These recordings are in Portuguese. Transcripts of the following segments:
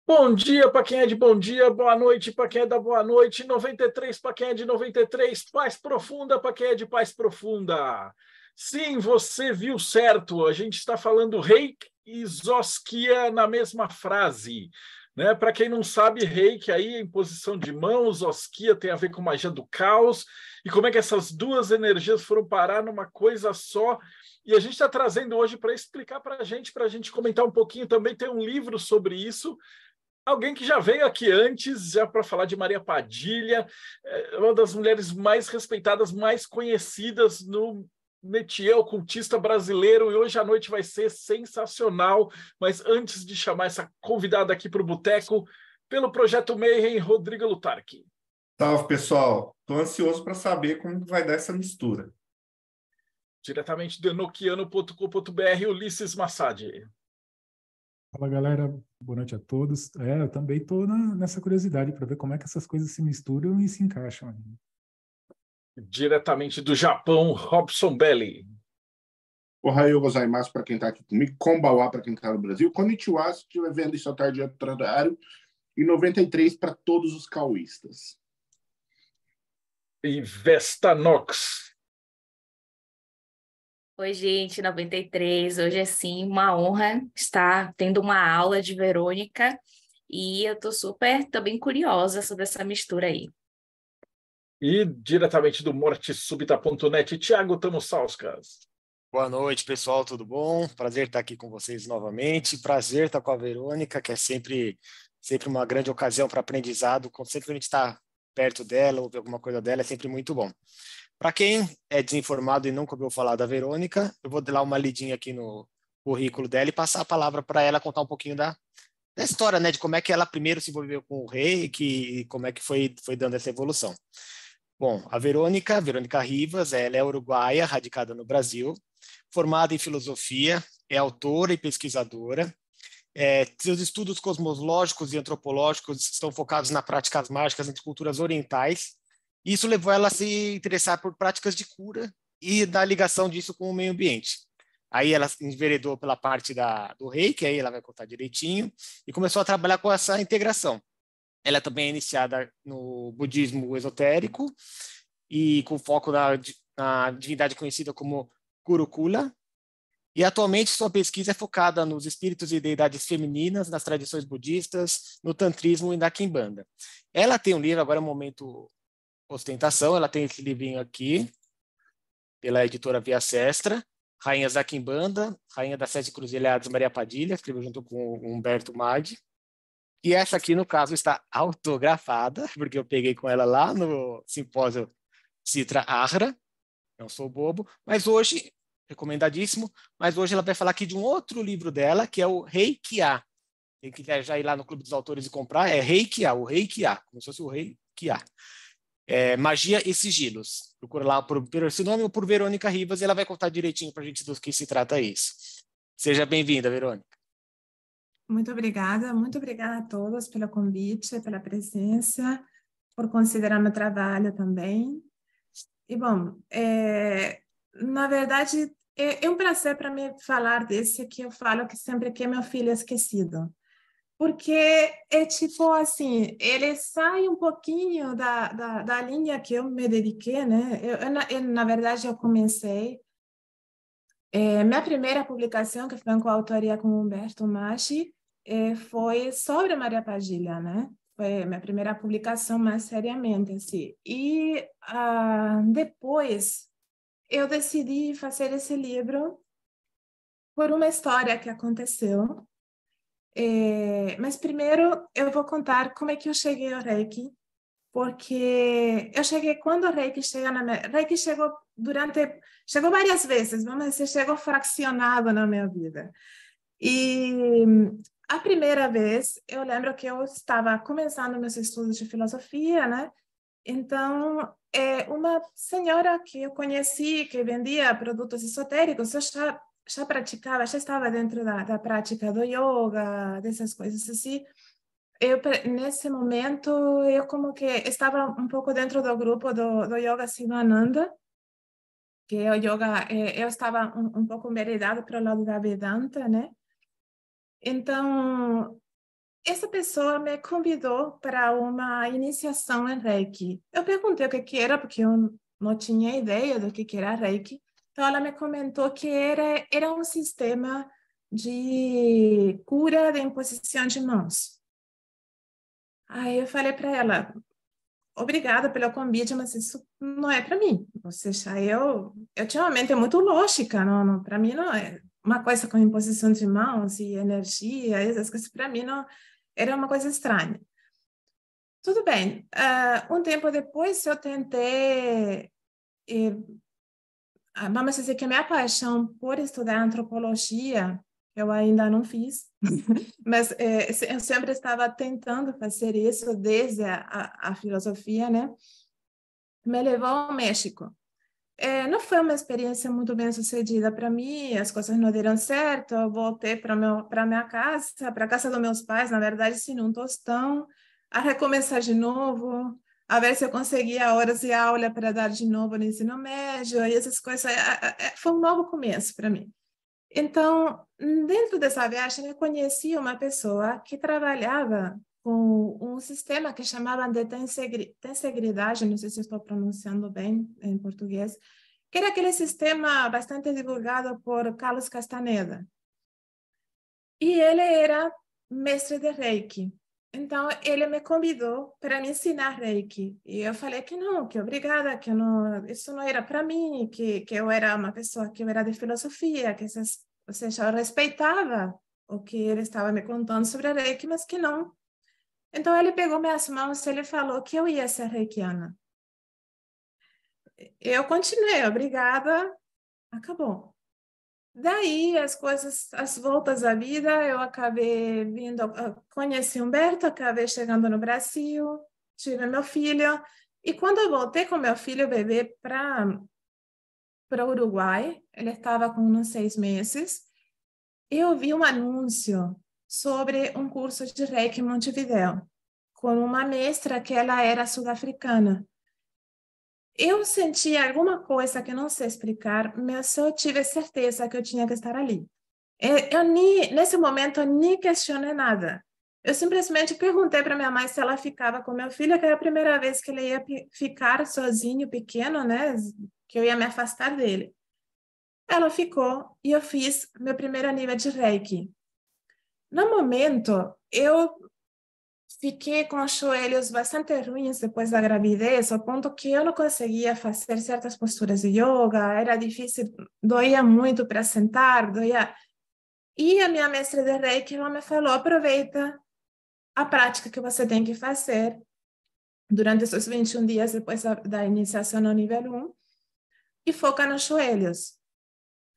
Bom dia para quem é de bom dia, boa noite para quem é da boa noite, 93 para quem é de 93, paz profunda para quem é de paz profunda. Sim, você viu certo, a gente está falando reiki e zosquia na mesma frase. Né? Para quem não sabe, reiki aí em posição de mãos, zosquia tem a ver com magia do caos, e como é que essas duas energias foram parar numa coisa só. E a gente está trazendo hoje para explicar para a gente comentar um pouquinho também, tem um livro sobre isso. Alguém que já veio aqui antes, já para falar de Maria Padilha, uma das mulheres mais respeitadas, mais conhecidas no métier ocultista brasileiro, e hoje à noite vai ser sensacional. Mas antes de chamar essa convidada aqui para o Boteco, pelo Projeto Mayhem, Rodrigo Lutarque. Salve, pessoal. Estou ansioso para saber como vai dar essa mistura. Diretamente do enoquiano.com.br, Ulisses Massad. Fala, galera. Boa noite a todos. Eu também estou nessa curiosidade para ver como é que essas coisas se misturam e se encaixam. Diretamente do Japão, Robson Belli. Ohayou gozaimasu para quem está aqui comigo, Konbawa para quem está no Brasil, Konnichiwa se estiver vendo isso à tarde do horário, e 93 para todos os cauístas. E Vestanox. Oi, gente, 93. Hoje é sim uma honra estar tendo uma aula de Verônica e eu tô super também curiosa sobre essa mistura aí. E diretamente do mortesubita.net, Thiago Tamosauskas. Boa noite, pessoal, tudo bom? Prazer estar aqui com vocês novamente. Prazer estar com a Verônica, que é sempre uma grande ocasião para aprendizado. Quando sempre a gente está perto dela, ouvir alguma coisa dela, é sempre muito bom. Para quem é desinformado e nunca ouviu falar da Verônica, eu vou dar uma lidinha aqui no currículo dela e passar a palavra para ela contar um pouquinho da história, né, de como é que ela primeiro se envolveu com o rei e como é que foi dando essa evolução. Bom, a Verônica Rivas, ela é uruguaia, radicada no Brasil, formada em filosofia, é autora e pesquisadora. Seus estudos cosmológicos e antropológicos estão focados nas práticas mágicas entre culturas orientais. Isso levou ela a se interessar por práticas de cura e da ligação disso com o meio ambiente. Aí ela enveredou pela parte do reiki, aí ela vai contar direitinho, e começou a trabalhar com essa integração. Ela também é iniciada no budismo esotérico e com foco na divindade conhecida como Kurukula. E atualmente sua pesquisa é focada nos espíritos e deidades femininas, nas tradições budistas, no tantrismo e na quimbanda. Ela tem um livro, agora é um momento ostentação, ela tem esse livrinho aqui, pela editora Via Sestra, Rainhas da Quimbanda, Rainha das Sete Cruzilhadas, Maria Padilha, escreveu junto com Humberto Maggi. E essa aqui, no caso, está autografada, porque eu peguei com ela lá no simpósio Citra Ahra, não sou bobo, mas hoje, recomendadíssimo, mas hoje ela vai falar aqui de um outro livro dela, que é o Reikiá. Quem quiser já ir lá no Clube dos Autores e comprar, é Reikiá, o Reikiá, como se fosse o Reikiá. Magia e Sigilos. Procura lá por esse nome ou por Verônica Rivas e ela vai contar direitinho para a gente do que se trata isso. Seja bem-vinda, Verônica. Muito obrigada a todos pelo convite, pela presença, por considerar meu trabalho também. E, bom, na verdade, é um prazer para mim falar desse que eu falo que sempre que é meu filho esquecido. Porque é tipo assim, ele sai um pouquinho da linha que eu me dediquei, né? Na verdade, eu comecei... minha primeira publicação, que foi com a autoria com Humberto Maggi, foi sobre Maria Padilha, né? Foi a minha primeira publicação mais seriamente, assim. E depois eu decidi fazer esse livro por uma história que aconteceu. Mas primeiro eu vou contar como é que eu cheguei ao Reiki, porque eu cheguei quando o Reiki chega Reiki chegou várias vezes, vamos dizer, chegou fracionado na minha vida. E a primeira vez, eu lembro que eu estava começando meus estudos de filosofia, né? Então, uma senhora que eu conheci, que vendia produtos esotéricos, eu já praticava, já estava dentro da prática do yoga, dessas coisas assim. Nesse momento, eu como que estava um pouco dentro do grupo do Yoga Sivananda, que é o yoga, eu estava um pouco enveredado para o lado da Vedanta, né? Então, essa pessoa me convidou para uma iniciação em Reiki. Eu perguntei o que era, porque eu não tinha ideia do que era Reiki. Então, ela me comentou que era um sistema de cura de imposição de mãos. Aí eu falei para ela, obrigada pelo convite, mas isso não é para mim. Ou seja, eu tinha uma mente muito lógica, não, para mim não é uma coisa com imposição de mãos e energia, essas coisas para mim não era uma coisa estranha. Tudo bem. Um tempo depois eu tentei, vamos dizer que a minha paixão por estudar antropologia eu ainda não fiz, mas eu sempre estava tentando fazer isso desde a filosofia, né? Me levou ao México. Não foi uma experiência muito bem sucedida para mim, as coisas não deram certo, eu voltei para minha casa, para a casa dos meus pais, na verdade, sem um tostão, a recomeçar de novo, a ver se eu conseguia horas de aula para dar de novo no ensino médio, e essas coisas, foi um novo começo para mim. Então, dentro dessa viagem, eu conheci uma pessoa que trabalhava com um sistema que chamavam de tensegridade, não sei se estou pronunciando bem em português, que era aquele sistema bastante divulgado por Carlos Castaneda. E ele era mestre de Reiki. Então, ele me convidou para me ensinar Reiki. E eu falei que não, que obrigada, que não, isso não era para mim, que eu era uma pessoa que eu era de filosofia, ou seja, eu respeitava o que ele estava me contando sobre Reiki, mas que não. Então, ele pegou minhas mãos e ele falou que eu ia ser reikiana. Eu continuei, obrigada, acabou. Daí, as voltas à vida, eu acabei vindo, conheci Humberto, acabei chegando no Brasil, tive meu filho, e quando eu voltei com meu filho bebê para o Uruguai, ele estava com uns 6 meses, eu vi um anúncio sobre um curso de Reiki em Montevidéu, com uma mestra que ela era sul-africana. Eu senti alguma coisa que não sei explicar, mas eu tive certeza que eu tinha que estar ali. Nesse momento, eu nem questionei nada. Eu simplesmente perguntei para minha mãe se ela ficava com meu filho, que era a primeira vez que ele ia ficar sozinho, pequeno, né? Que eu ia me afastar dele. Ela ficou e eu fiz meu primeiro nível de Reiki. No momento, eu fiquei com os joelhos bastante ruins depois da gravidez, ao ponto que eu não conseguia fazer certas posturas de yoga, era difícil, doía muito para sentar, doía. E a minha mestra de Reiki, ela me falou, aproveita a prática que você tem que fazer durante esses 21 dias depois da iniciação no nível 1 e foca nos joelhos.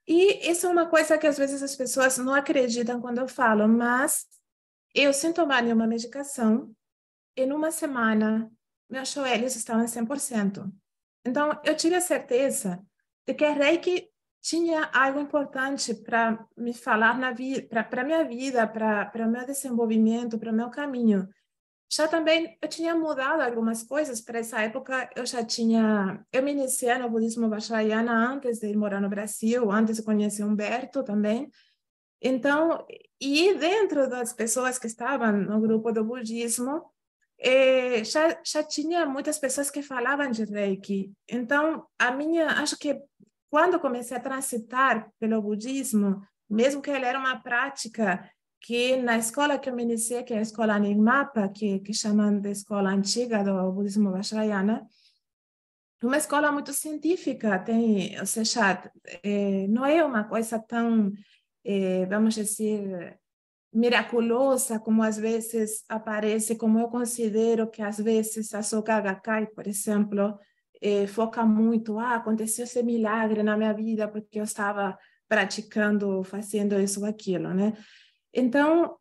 E isso é uma coisa que às vezes as pessoas não acreditam quando eu falo, mas eu, sem tomar nenhuma medicação, em uma semana, meus joelhos estavam 100%. Então, eu tive a certeza de que a Reiki tinha algo importante para me falar na vida, para minha vida, para o meu desenvolvimento, para o meu caminho. Já também eu tinha mudado algumas coisas para essa época. Eu me iniciei no budismo Vajrayana antes de ir morar no Brasil, antes de conhecer Humberto também. Então, e dentro das pessoas que estavam no grupo do budismo, já tinha muitas pessoas que falavam de Reiki. Então, acho que quando comecei a transitar pelo budismo, mesmo que ele era uma prática que na escola que eu me iniciei, que é a escola Nyingmapa, que chamam de escola antiga do budismo Vajrayana, uma escola muito científica, ou seja, não é uma coisa tão, vamos dizer, miraculosa como às vezes aparece, como eu considero que às vezes a Soka Gakkai, por exemplo, foca muito, aconteceu esse milagre na minha vida porque eu estava praticando, fazendo isso ou aquilo, né? Então,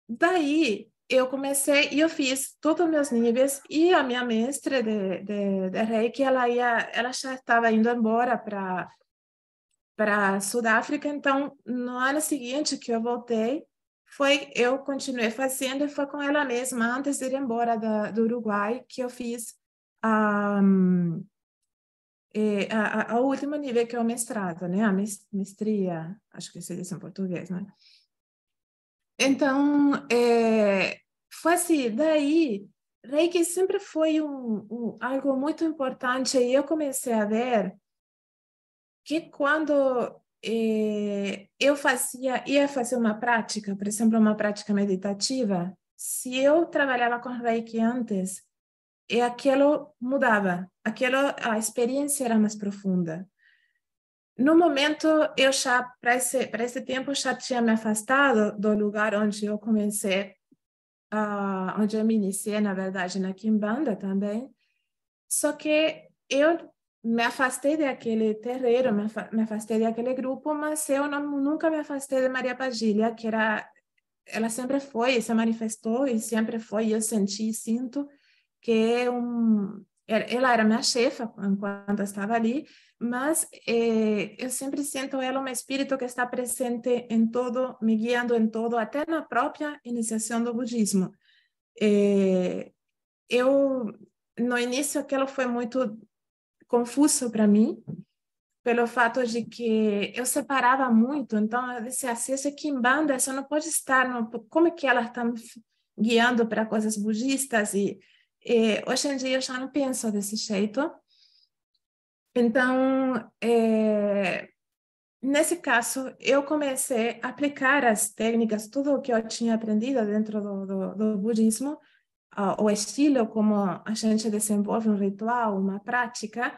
daí eu comecei e eu fiz todos os meus níveis e a minha mestre de Reiki, ela já estava indo embora para Sudáfrica, então no ano seguinte que eu voltei, eu continuei fazendo e foi com ela mesma, antes de ir embora do Uruguai, que eu fiz o último nível, que é o mestrado, né? A mestria, acho que se diz em português, né? Então, foi assim, daí, Reiki sempre foi algo muito importante e eu comecei a ver que quando eu ia fazer uma prática, por exemplo, uma prática meditativa, se eu trabalhava com Reiki antes, e aquilo mudava, a experiência era mais profunda. No momento, eu já, para esse tempo, já tinha me afastado do lugar onde eu comecei, onde eu me iniciei, na verdade, na Kimbanda também. Só que eu me afastei daquele terreiro, me afastei daquele grupo, mas eu nunca me afastei de Maria Padilha, que ela sempre foi, se manifestou e sempre foi, eu senti e sinto que ela era minha chefa enquanto eu estava ali, mas eu sempre sinto ela um espírito que está presente em todo, me guiando em todo, até na própria iniciação do budismo. No início, aquilo foi muito confuso para mim, pelo fato de que eu separava muito, então eu disse assim, esse Kimbanda só não pode estar, como é que ela está me guiando para coisas budistas, e hoje em dia eu já não penso desse jeito. Então, nesse caso, eu comecei a aplicar as técnicas, tudo o que eu tinha aprendido dentro do budismo, o estilo como a gente desenvolve um ritual, uma prática.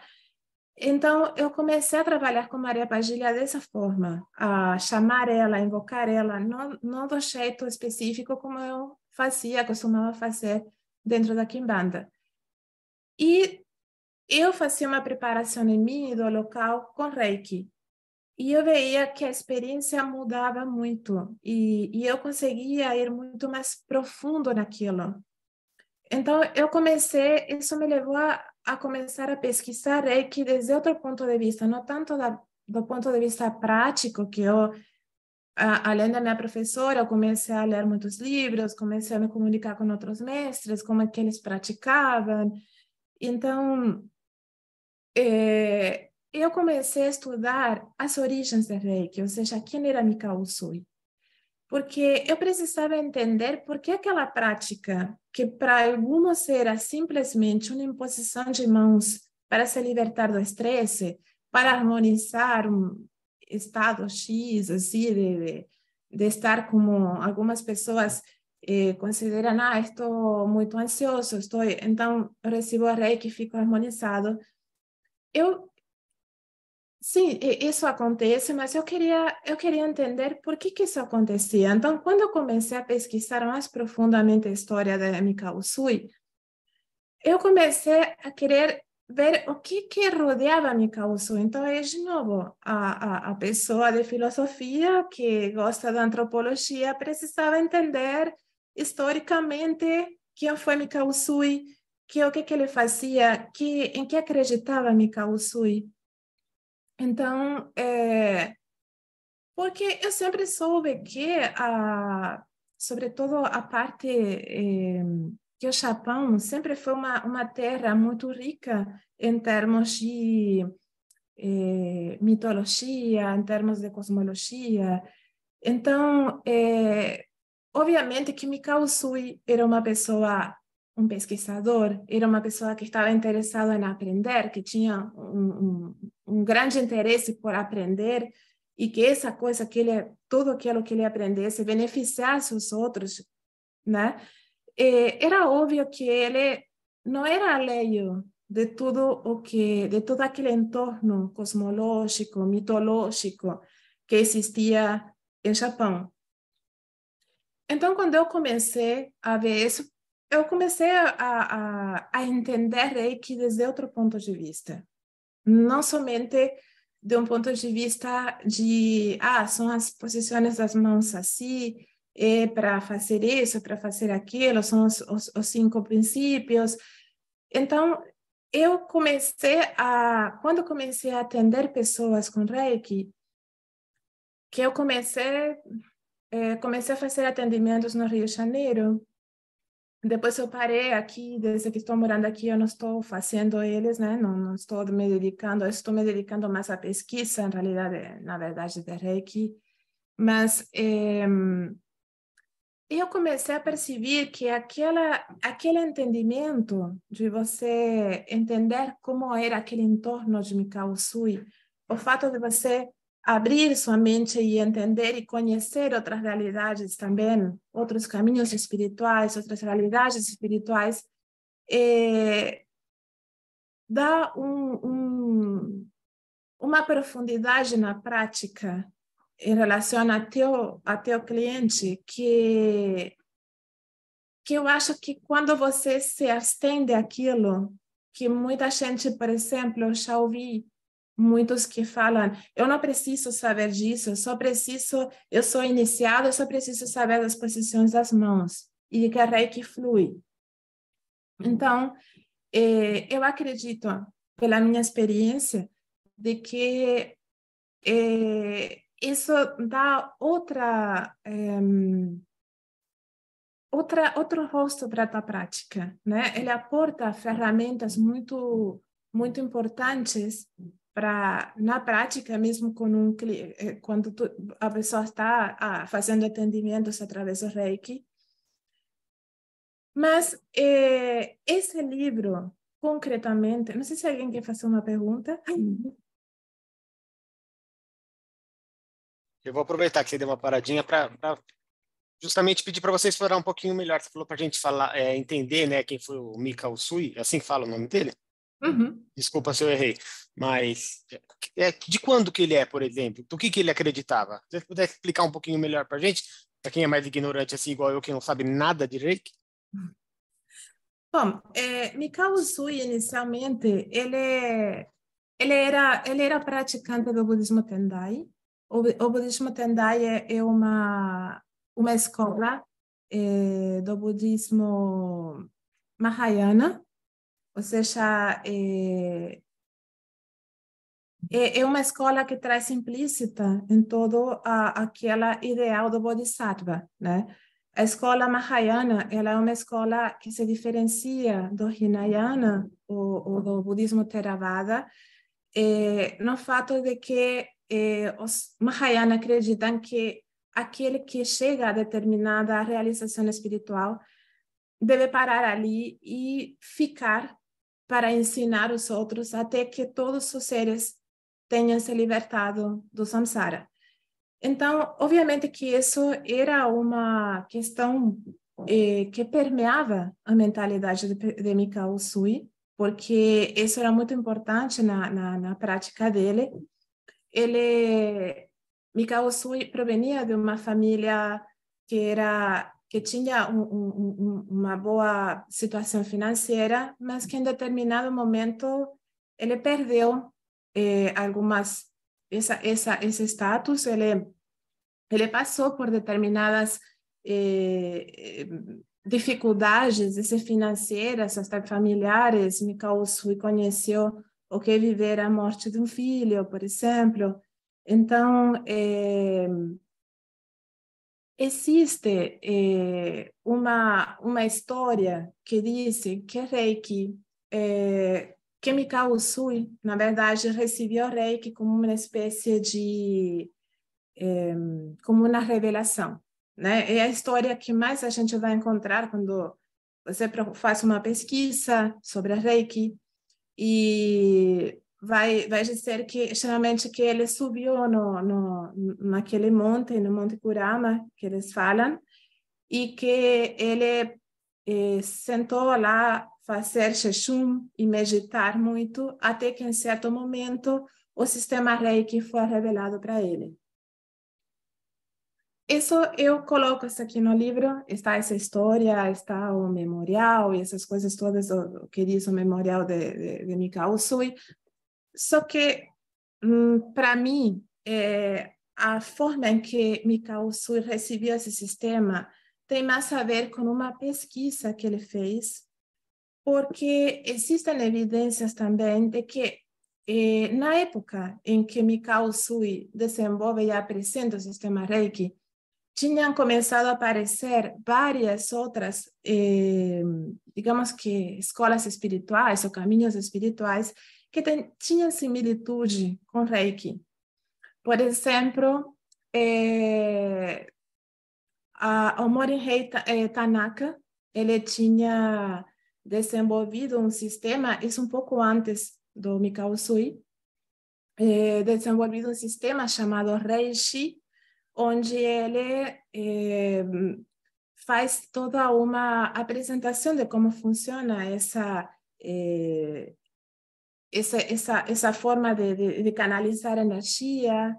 Então, eu comecei a trabalhar com Maria Padilha dessa forma, a chamar ela, invocar ela, não do jeito específico como eu costumava fazer dentro da Kimbanda. E eu fazia uma preparação em mim do local com Reiki. E eu veia que a experiência mudava muito e eu conseguia ir muito mais profundo naquilo. Então, isso me levou a começar a pesquisar Reiki desde outro ponto de vista, não tanto do ponto de vista prático, que eu, além da minha professora, eu comecei a ler muitos livros, comecei a me comunicar com outros mestres, como é que eles praticavam. Então, eu comecei a estudar as origens do Reiki, ou seja, quem era Mikao Usui. Porque eu precisava entender por que aquela prática, que para alguns era simplesmente uma imposição de mãos para se libertar do estresse, para harmonizar um estado X, assim, de estar como algumas pessoas consideram, estou muito ansioso, então eu recebo a Reiki e fico harmonizado. Sim, isso acontece, mas eu queria entender por que isso acontecia. Então, quando eu comecei a pesquisar mais profundamente a história da Mikao Usui, eu comecei a querer ver o que rodeava Mikao Usui. Então, é de novo, a pessoa de filosofia que gosta da antropologia precisava entender historicamente quem foi Mikao Usui, o que ele fazia, em que acreditava Mikao Usui. Então, porque eu sempre soube que, sobretudo a parte que o Japão sempre foi uma terra muito rica em termos de mitologia, em termos de cosmologia. Então, obviamente que Mikao Usui era uma pessoa, um pesquisador, era uma pessoa que estava interessada em aprender, que tinha um grande interesse por aprender e que essa coisa tudo aquilo que ele aprendesse beneficiasse os outros, né? Era óbvio que ele não era alheio de todo aquele entorno cosmológico, mitológico que existia em Japão. Então, quando eu comecei a ver isso, eu comecei a entender Reiki desde outro ponto de vista. Não somente de um ponto de vista de, são as posições das mãos assim, para fazer isso, para fazer aquilo, são os 5 princípios. Então, quando comecei a atender pessoas com Reiki, que eu comecei a fazer atendimentos no Rio de Janeiro. Depois eu parei aqui, desde que estou morando aqui, eu não estou fazendo eles, né? Não estou me dedicando, estou me dedicando mais à pesquisa, na verdade, de Reiki. Mas eu comecei a perceber que aquele entendimento de você entender como era aquele entorno de Mikao Usui, o fato de você abrir sua mente e entender e conhecer outras realidades também, outros caminhos espirituais, outras realidades espirituais, dá uma profundidade na prática em relação a teu cliente que eu acho que quando você se abstém daquilo, que muita gente, por exemplo, eu já ouvi muitos que falam, eu não preciso saber disso, eu sou iniciado, eu só preciso saber das posições das mãos e que a Reiki flui. Então, eu acredito, pela minha experiência, de que isso dá outro rosto para a tua prática, né? Ele aporta ferramentas muito importantes para na prática mesmo com quando a pessoa está fazendo atendimentos através do Reiki. Mas esse livro concretamente, não sei se alguém quer fazer uma pergunta. Eu vou aproveitar que você deu uma paradinha para justamente pedir para você explorar um pouquinho melhor. Você falou para a gente falar, entender, né, quem foi o Mikao Usui, assim fala o nome dele? Uhum. Desculpa se eu errei, mas de quando que ele é, por exemplo? Do que ele acreditava? Se você pudesse explicar um pouquinho melhor para a gente, para quem é mais ignorante, assim, igual eu, que não sabe nada de Reiki? Bom, Mikao Usui, inicialmente, ele era praticante do budismo Tendai. O budismo Tendai é uma escola do budismo Mahayana, ou seja, é uma escola que traz implícita em todo aquela ideal do Bodhisattva, né? A escola Mahayana, ela é uma escola que se diferencia do Hinayana, ou do budismo Theravada, no fato de que os Mahayana acreditam que aquele que chega a determinada realização espiritual deve parar ali e ficar para ensinar os outros até que todos os seres tenham se libertado do samsara. Então, obviamente que isso era uma questão que permeava a mentalidade de Mikao Usui, porque isso era muito importante na prática dele. Mikao Usui provenia de uma família que tinha uma boa situação financeira, mas que em determinado momento ele perdeu esse status. Ele passou por determinadas dificuldades financeiras, até familiares. Mikao Usui conheceu o que é viver a morte de um filho, por exemplo. Então, existe uma história que diz que Reiki, que Mikao Usui, na verdade, recebeu Reiki como uma espécie de como uma revelação, né? É a história que mais a gente vai encontrar quando você faz uma pesquisa sobre a Reiki e vai dizer que geralmente que ele subiu naquele monte, no Monte Kurama, que eles falam, e que ele sentou lá fazer Sheshum e meditar muito, até que em certo momento o sistema Reiki foi revelado para ele. Isso eu coloco isso aqui no livro, está essa história, está o memorial e essas coisas todas, o que diz o memorial de Mikao Usui. Só que, para mim, a forma em que Mikao Usui recebeu esse sistema tem mais a ver com uma pesquisa que ele fez, porque existem evidências também de que na época em que Mikao Usui desenvolve e apresenta o sistema Reiki, tinham começado a aparecer várias outras, digamos que escolas espirituais ou caminhos espirituais que tinham similitude com Reiki. Por exemplo, o Morihei Tanaka, ele tinha desenvolvido um sistema, isso um pouco antes do Mikao Usui, desenvolvido um sistema chamado Reishi, onde ele faz toda uma apresentação de como funciona essa forma de canalizar energia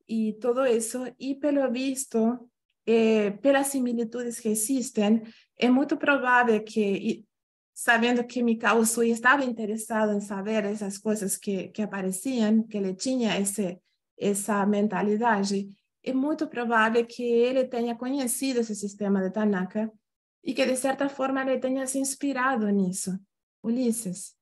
e tudo isso. E, pelo visto, pelas similitudes que existem, é muito provável que, sabendo que Mikao Usui estava interessado em saber essas coisas que apareciam, que ele tinha essa mentalidade, é muito provável que ele tenha conhecido esse sistema de Tanaka e que, de certa forma, ele tenha se inspirado nisso. Ulisses?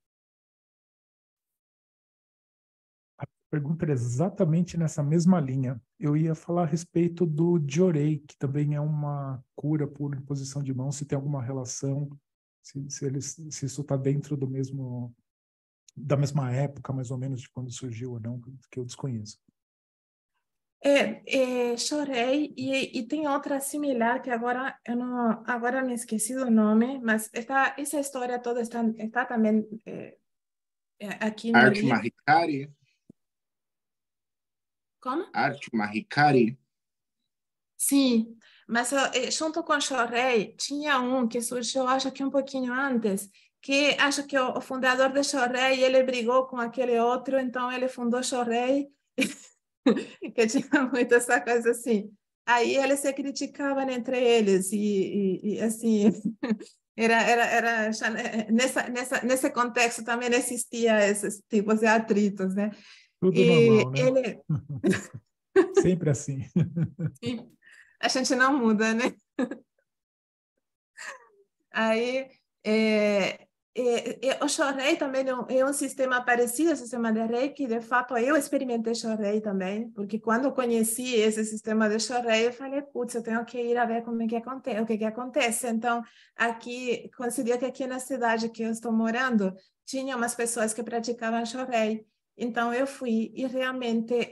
A pergunta era exatamente nessa mesma linha. Eu ia falar a respeito do Jorei, que também é uma cura por imposição de mão, se tem alguma relação, se isso está dentro da mesma época, mais ou menos, de quando surgiu ou não, que eu desconheço. Chorei, e tem outra similar que agora agora me esqueci do nome, mas essa história toda está também aqui no Arte livro. Mahikari. Como? Arte Mahikari. Sim, mas junto com Chorei tinha um que surgiu, acho que um pouquinho antes, que acho que o fundador de Chorei, ele brigou com aquele outro, então ele fundou Chorei, que tinha muito essa coisa assim. Aí eles se criticavam entre eles e assim, nesse contexto também existia esses tipos de atritos, né? Tudo E normal, né? ele... Sempre assim. Sim, a gente não muda, né? Aí, o Shorei também é um sistema parecido ao sistema de Reiki. De fato, eu experimentei Shorei também, porque quando eu conheci esse sistema de Shorei, eu falei, putz, eu tenho que ir a ver como é que acontece, o que acontece. Então, coincidia que aqui na cidade que eu estou morando, tinha umas pessoas que praticavam Shorei. Então, eu fui, e realmente,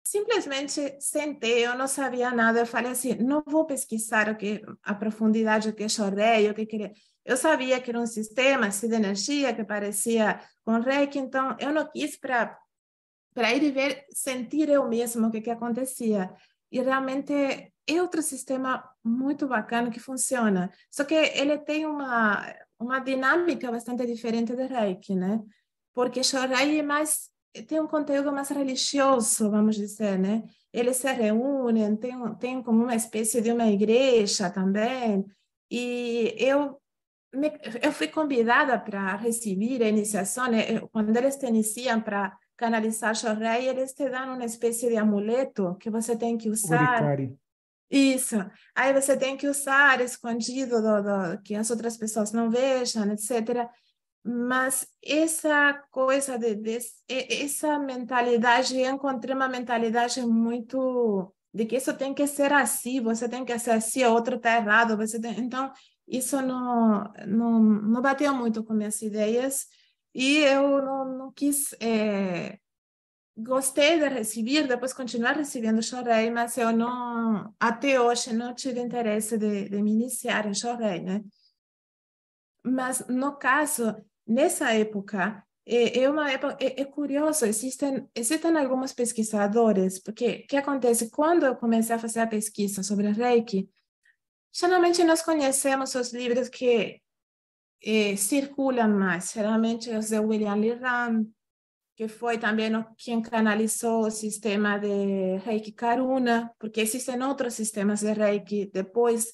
simplesmente sentei, eu não sabia nada, eu falei assim, não vou pesquisar a profundidade o que chorei, o que queria. Eu sabia que era um sistema assim, de energia que parecia com Reiki, então eu não quis para ir e ver, sentir eu mesmo o que acontecia. E realmente é outro sistema muito bacana que funciona, só que ele tem uma dinâmica bastante diferente de Reiki, né? Porque Shorei tem um conteúdo mais religioso, vamos dizer, né? Eles se reúnem, tem como uma espécie de uma igreja também, e eu fui convidada para receber a iniciação, né? Quando eles te iniciam para canalizar Shorei, eles te dão uma espécie de amuleto que você tem que usar. Orikari. Isso. Aí você tem que usar escondido, que as outras pessoas não vejam, etc. Mas essa coisa essa mentalidade, eu encontrei uma mentalidade muito de que isso tem que ser assim, você tem que ser assim, o outro está errado, então isso não bateu muito com minhas ideias e eu não quis, gostei de receber, depois continuar recebendo Shorei, mas eu não, até hoje não tive interesse de me iniciar em Shorei, né? Mas, no caso, nessa época, é curioso, existem alguns pesquisadores, porque o que acontece? Quando eu comecei a fazer a pesquisa sobre Reiki, geralmente nós conhecemos os livros que circulam mais, geralmente os de William Lee Ram, que foi também quem canalizou o sistema de Reiki Karuna, porque existem outros sistemas de Reiki, depois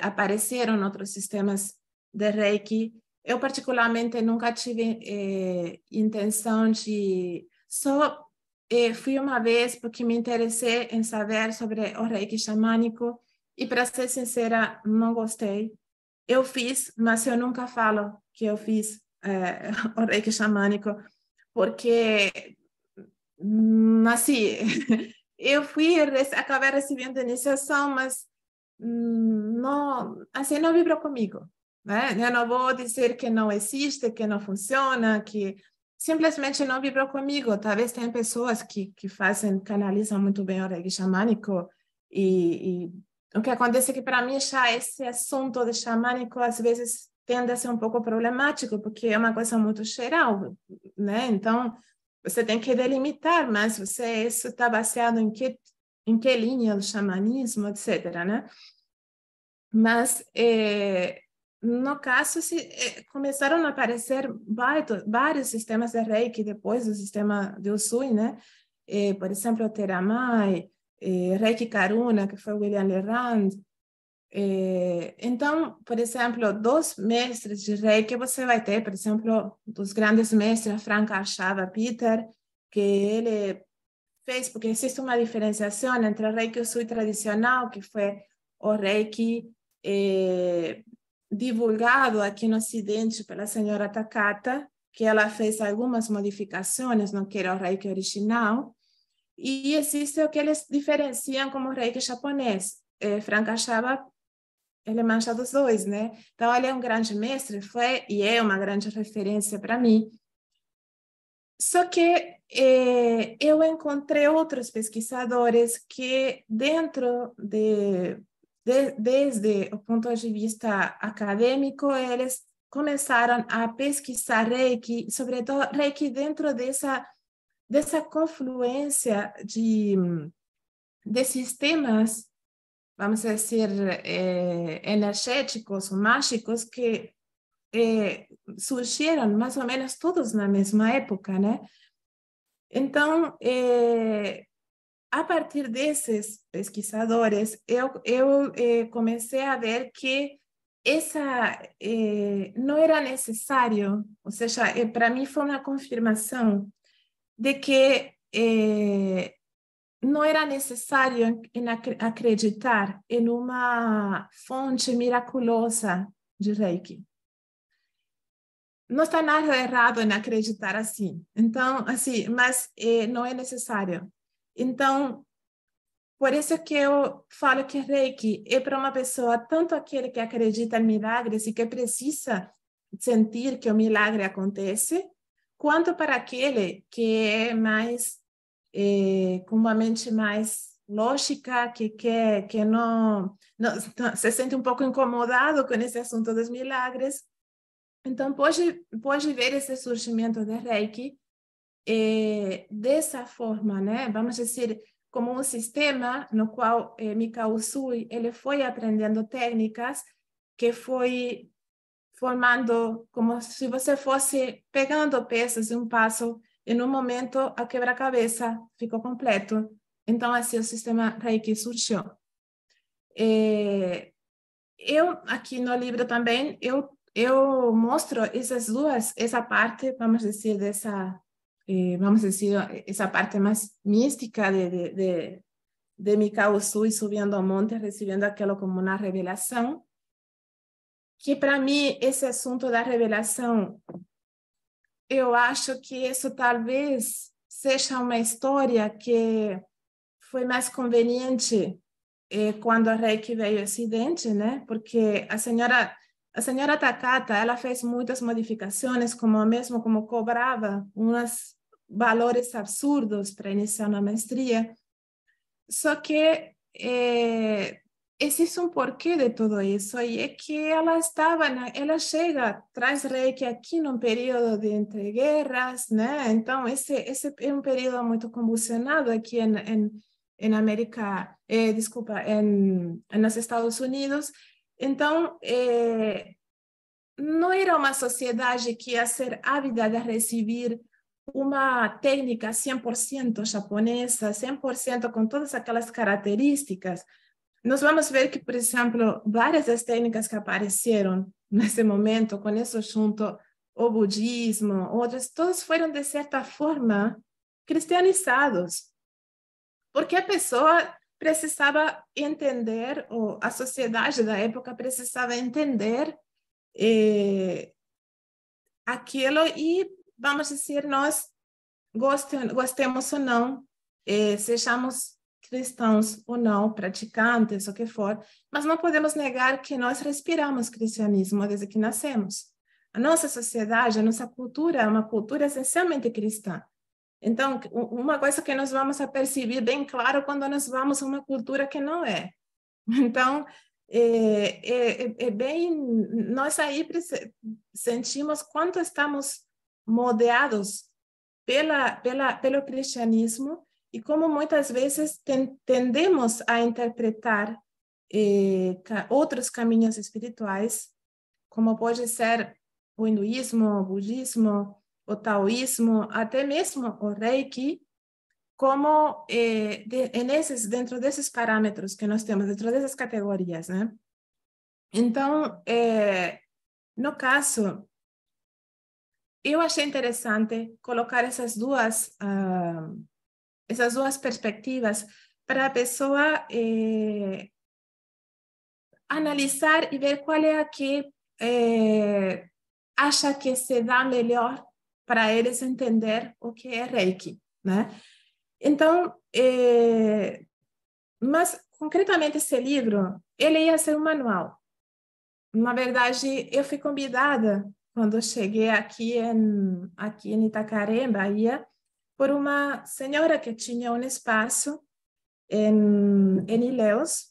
apareceram outros sistemas de Reiki. Eu, particularmente, nunca tive intenção de... Só fui uma vez porque me interessei em saber sobre o Reiki xamânico e, para ser sincera, não gostei. Eu fiz, mas eu nunca falo que eu fiz o Reiki xamânico, porque, assim, eu acabei recebendo iniciação, mas não, assim, não vibrou comigo, né? Eu não vou dizer que não existe, que não funciona, que simplesmente não vibrou comigo. Talvez tenha pessoas que canalizam muito bem o Reiki xamânico e O que acontece é que, para mim, já esse assunto de xamânico, às vezes, tende a ser um pouco problemático, porque é uma coisa muito geral, né? Então, você tem que delimitar, mas isso está baseado em que linha do xamanismo, etc., né? Mas, no caso, começaram a aparecer vários sistemas de Reiki depois do sistema de Usui, né? Por exemplo, o Theramai, Reiki Karuna, que foi o William Lerand. Então, por exemplo, 2 mestres de Reiki você vai ter, por exemplo, dos grandes mestres, Frank Arshava Peter, que ele fez, porque existe uma diferenciação entre o Reiki Usui tradicional, que foi o Reiki divulgado aqui no Ocidente pela senhora Takata, que ela fez algumas modificações no que era o Reiki original, e existe o que eles diferenciam como Reiki japonês. Frank Arshava, ele mancha dos dois, né? Então, ele é um grande mestre, foi e é uma grande referência para mim. Só que eu encontrei outros pesquisadores que, desde o ponto de vista acadêmico, eles começaram a pesquisar Reiki, sobretudo Reiki dentro dessa confluência de sistemas, vamos dizer, energéticos ou mágicos que surgiram mais ou menos todos na mesma época, né? Então, a partir desses pesquisadores, eu comecei a ver que não era necessário, ou seja, para mim foi uma confirmação de que não era necessário acreditar em uma fonte miraculosa de Reiki. Não está nada errado em acreditar assim. Então, assim, mas não é necessário. Então, por isso que eu falo que Reiki é para uma pessoa, tanto aquele que acredita em milagres e que precisa sentir que o milagre acontece, quanto para aquele que é mais com uma mente mais lógica, que não se sente um pouco incomodado com esse assunto dos milagres. Então, pode ver esse surgimento de Reiki dessa forma, né? Vamos dizer, como um sistema no qual Mikao Usui ele foi aprendendo técnicas que foi formando como se você fosse pegando peças de um passo e no momento a quebra-cabeça ficou completo. Então, assim, o sistema Reiki surgiu. Eu, aqui no livro também, eu mostro essa parte, vamos dizer, essa parte mais mística de Mikao Usui subindo ao monte, recebendo aquilo como uma revelação, que para mim, esse assunto da revelação, eu acho que isso talvez seja uma história que foi mais conveniente quando a Reiki veio ao Ocidente, né? Porque a senhora Takata, ela fez muitas modificações, mesmo como cobrava uns valores absurdos para iniciar uma maestria. Só que existe um porquê de tudo isso, e é que ela traz Reiki aqui num período de entreguerras, né? Então, esse é um período muito convulsionado aqui nos Estados Unidos. Então, não era uma sociedade que ia ser ávida de receber uma técnica 100% japonesa, 100% com todas aquelas características. Nós vamos ver que, por exemplo, várias das técnicas que apareceram nesse momento, com isso junto o budismo, outras, todos foram, de certa forma, cristianizados. Porque a pessoa precisava entender, ou a sociedade da época precisava entender aquilo e, vamos dizer, nós gostemos ou não, sejamos cristãos ou não, praticantes, o que for, mas não podemos negar que nós respiramos cristianismo desde que nascemos. A nossa sociedade, a nossa cultura é uma cultura essencialmente cristã. Então, uma coisa que nós vamos a perceber bem claro quando nós vamos a uma cultura que não é. Então, nós aí sentimos quanto estamos moldeados pelo cristianismo e como muitas vezes tendemos a interpretar outros caminhos espirituais, como pode ser o hinduísmo, o budismo, o taoísmo, até mesmo o reiki, como dentro desses parâmetros que nós temos, dentro dessas categorias, né? Então, no caso, eu achei interessante colocar essas duas perspectivas para a pessoa analisar e ver qual é a que acha que se dá melhor para eles entender o que é Reiki, né? Então, mas concretamente esse livro, ele ia ser um manual. Na verdade, eu fui convidada quando eu cheguei aqui em Itacaré, Bahia, por uma senhora que tinha um espaço em Ilhéus.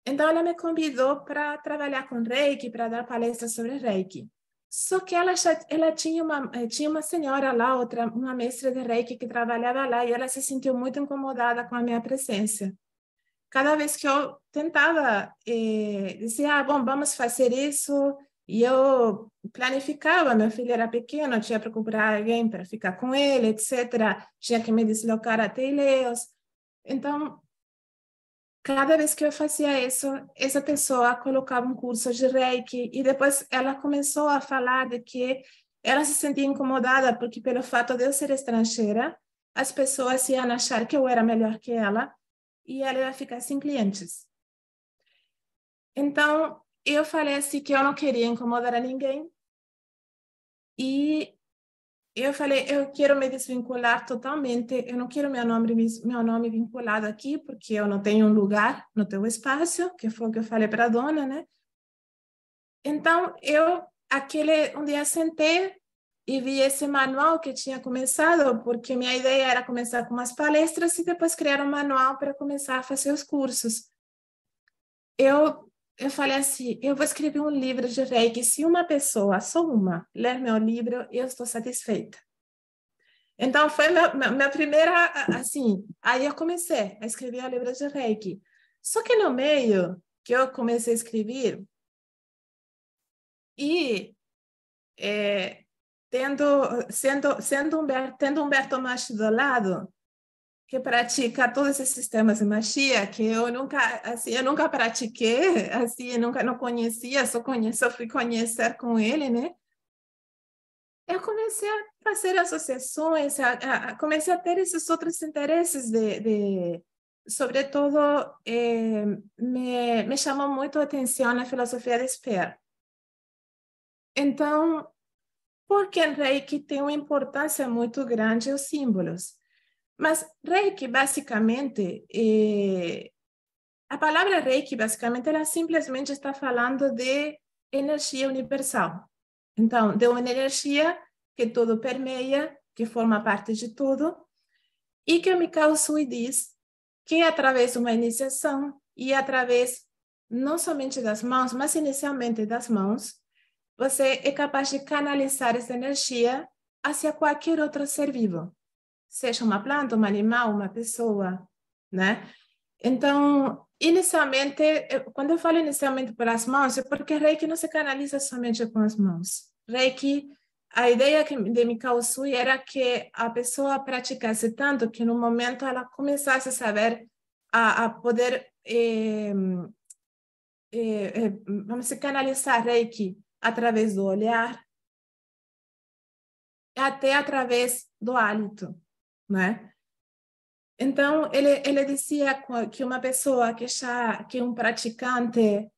Então, ela me convidou para trabalhar com Reiki, para dar palestras sobre Reiki. Só que ela tinha uma senhora lá, uma mestra de Reiki que trabalhava lá, e ela se sentiu muito incomodada com a minha presença. Cada vez que eu tentava dizer, bom, vamos fazer isso, e eu planificava, meu filho era pequeno, tinha que procurar alguém para ficar com ele, etc. Tinha que me deslocar até Ilhéus. Então, cada vez que eu fazia isso, essa pessoa colocava um curso de Reiki e depois ela começou a falar de que ela se sentia incomodada porque pelo fato de eu ser estrangeira, as pessoas iam achar que eu era melhor que ela e ela ia ficar sem clientes. Então, eu falei assim que eu não queria incomodar a ninguém e eu falei, eu quero me desvincular totalmente, eu não quero meu nome vinculado aqui, porque eu não tenho um lugar no teu espaço, que foi o que eu falei para a dona, né? Então, um dia sentei e vi esse manual que tinha começado, porque minha ideia era começar com umas palestras e depois criar um manual para começar a fazer os cursos. Eu falei assim, eu vou escrever um livro de Reiki. Se uma pessoa, só uma, ler meu livro, eu estou satisfeita. Então, foi minha primeira, assim, aí eu comecei a escrever o livro de Reiki. Só que no meio que eu comecei a escrever, e tendo Humberto Machi do lado, que pratica todos esses sistemas de magia, que eu nunca pratiquei, assim, eu nunca não conhecia, só fui conhecer com ele, né? Eu comecei a fazer associações, comecei a ter esses outros interesses sobretudo, me chamou muito a atenção a filosofia de Speer. Então, porque em Reiki tem uma importância muito grande os símbolos. Mas Reiki, basicamente, a palavra Reiki, basicamente, ela simplesmente está falando de energia universal. Então, de uma energia que tudo permeia, que forma parte de tudo, e que o Mikao Usui diz que através de uma iniciação e através não somente das mãos, mas inicialmente das mãos, você é capaz de canalizar essa energia hacia qualquer outro ser vivo, seja uma planta, um animal, uma pessoa, né? Então, inicialmente, quando eu falo inicialmente pelas mãos, é porque Reiki não se canaliza somente com as mãos. Reiki, a ideia de Mikao Usui era que a pessoa praticasse tanto que no momento ela começasse a saber, a poder, vamos dizer, canalizar Reiki através do olhar, até através do hálito, né? Então, ele dizia que uma pessoa que é um praticante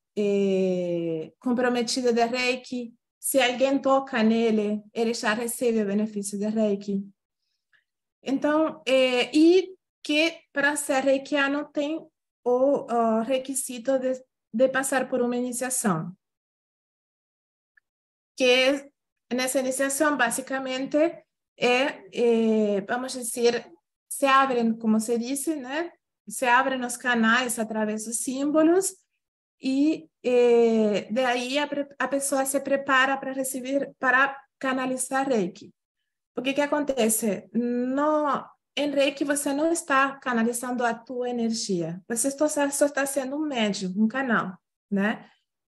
comprometido de Reiki, se alguém toca nele, ele já recebe o benefício de Reiki. Então, e que para ser reikiano tem o requisito de passar por uma iniciação. Que nessa iniciação, basicamente, vamos dizer, se abrem, como se diz, né? se abrem os canais através dos símbolos e daí a pessoa se prepara para receber, para canalizar Reiki. Porque que acontece? Em Reiki você não está canalizando a tua energia, você só está sendo um médium, um canal, né?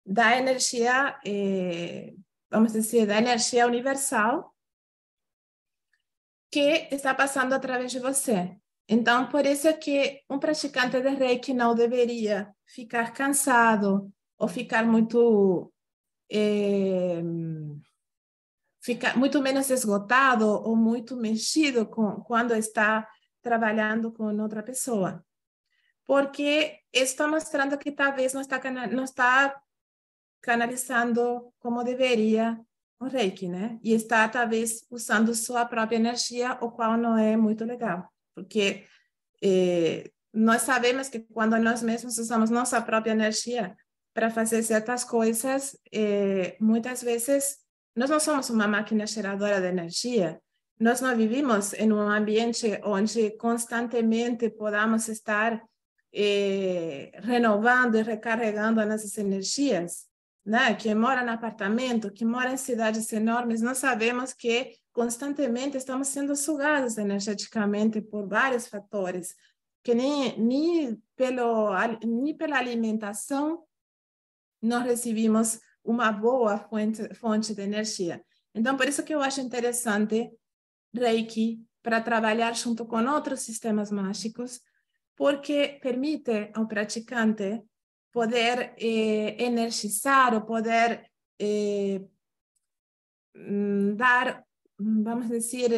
Da energia, vamos dizer, da energia universal que está passando através de você. Então, por isso que um praticante de Reiki não deveria ficar cansado ou ficar muito menos esgotado ou muito mexido quando está trabalhando com outra pessoa. Porque está mostrando que talvez não está canalizando como deveria o Reiki, né? E está talvez usando sua própria energia, o qual não é muito legal. Porque nós sabemos que quando nós mesmos usamos nossa própria energia para fazer certas coisas, muitas vezes nós não somos uma máquina geradora de energia, nós não vivimos em um ambiente onde constantemente podamos estar renovando e recarregando nossas energias, né? Que mora no apartamento, que mora em cidades enormes, nós sabemos que constantemente estamos sendo sugados energeticamente por vários fatores, que nem pela alimentação nós recebemos uma boa fonte de energia. Então, por isso que eu acho interessante Reiki para trabalhar junto com outros sistemas mágicos, porque permite ao praticante poder energizar ou poder dar, vamos dizer,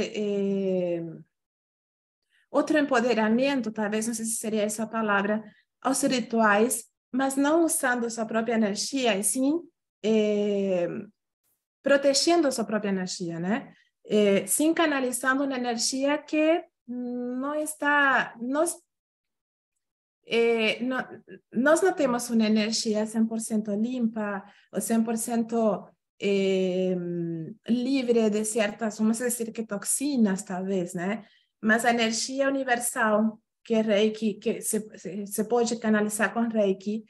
outro empoderamento, talvez, não sei se seria essa a palavra, aos rituais, mas não usando sua própria energia, e sim protegendo sua própria energia, né? Sim canalizando uma energia que não está... Nós não temos uma energia 100% limpa ou 100% livre de certas, vamos dizer que toxinas, talvez, né? Mas a energia universal que é Reiki, que se pode canalizar com Reiki,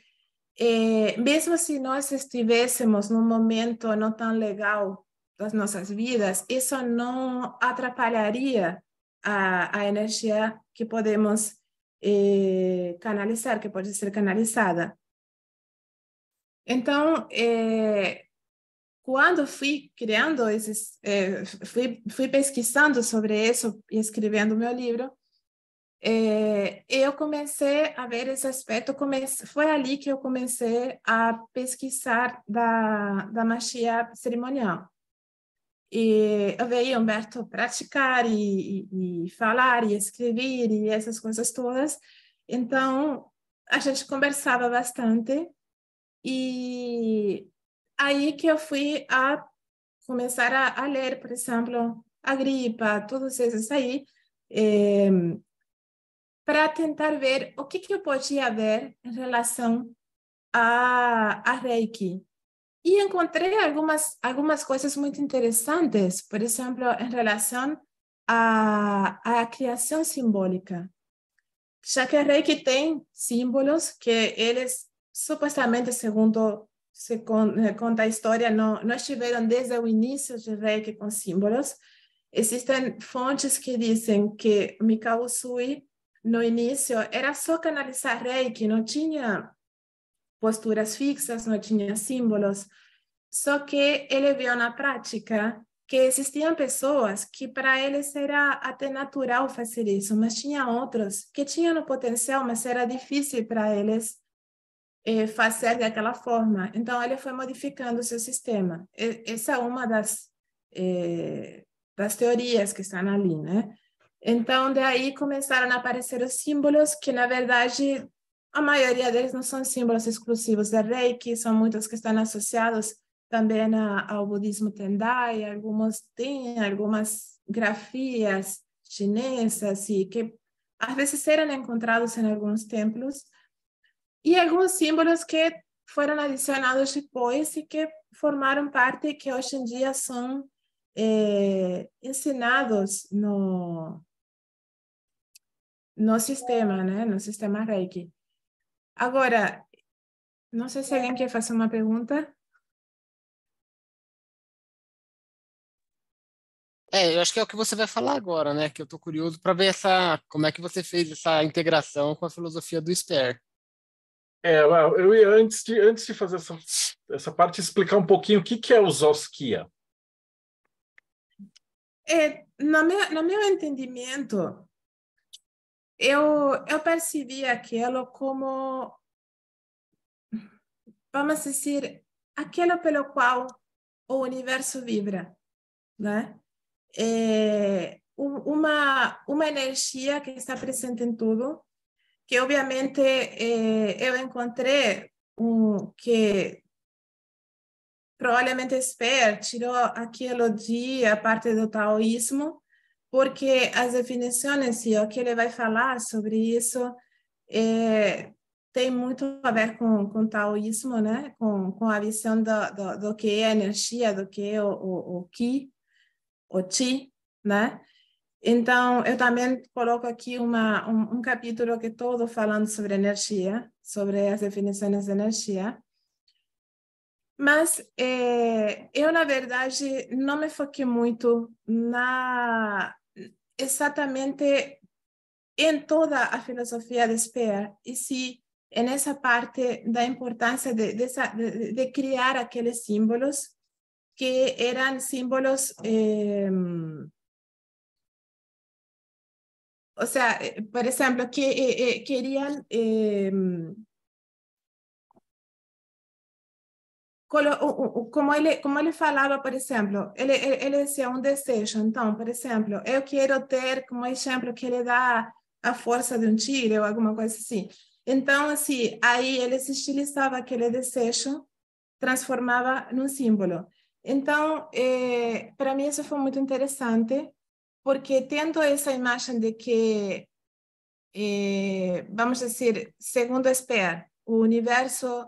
mesmo se nós estivéssemos num momento não tão legal das nossas vidas, isso não atrapalharia a energia que podemos canalizar, que pode ser canalizada. Então, quando fui criando fui pesquisando sobre isso e escrevendo meu livro, eu comecei a ver esse aspecto, foi ali que eu comecei a pesquisar da magia cerimonial. E eu veio Humberto praticar e falar e escrever e essas coisas todas. Então, a gente conversava bastante e aí que eu fui a começar a ler, por exemplo, Agripa, todos esses aí, para tentar ver o que eu podia ver em relação a Reiki. E encontrei algumas coisas muito interessantes, por exemplo, em relação à criação simbólica. Já que a Reiki tem símbolos que eles, supostamente, segundo se conta a história, não estiveram desde o início de Reiki com símbolos. Existem fontes que dizem que Mikao Usui, no início, era só canalizar Reiki, não tinha posturas fixas, não tinha símbolos, só que ele viu na prática que existiam pessoas que para eles era até natural fazer isso, mas tinha outros que tinham o potencial, mas era difícil para eles fazer daquela forma. Então, ele foi modificando o seu sistema. Essa é uma das teorias que estão ali, né? Então, daí começaram a aparecer os símbolos que, na verdade, a maioria deles não são símbolos exclusivos da Reiki, são muitos que estão associados também ao budismo Tendai, alguns têm algumas grafias chinesas e que às vezes eram encontrados em alguns templos, e alguns símbolos que foram adicionados depois e que formaram parte e que hoje em dia são ensinados no sistema, né? No sistema Reiki. Agora, não sei se alguém quer fazer uma pergunta. Eu acho que é o que você vai falar agora, né? Que eu tô curioso para ver como é que você fez essa integração com a filosofia do Sper. Eu ia, antes de fazer essa parte, explicar um pouquinho o que é o Zoskia. No meu entendimento, eu percebi aquilo como, vamos dizer, aquilo pelo qual o universo vibra, né? Uma energia que está presente em tudo, que obviamente eu encontrei que provavelmente Sper tirou aquilo de a parte do taoísmo, porque as definições e o que ele vai falar sobre isso tem muito a ver com o taoísmo, né? Com a visão do que é energia, do que é o Qi, o Chi, né? Então, eu também coloco aqui um capítulo que é todo falando sobre energia, sobre as definições de energia. Mas eu, na verdade, não me foquei muito exatamente em toda a filosofia de Speer, e sim nessa parte da importância de criar aqueles símbolos que eram símbolos, o sea, por exemplo, que queriam como ele falava, por exemplo, ele dizia um desejo. Então, por exemplo, eu quero ter como exemplo que ele dá a força de um tiro ou alguma coisa assim. Então, assim, aí ele se estilizava aquele desejo, transformava num símbolo. Então, para mim isso foi muito interessante, porque tendo essa imagem de que, vamos dizer, segundo Speer, o universo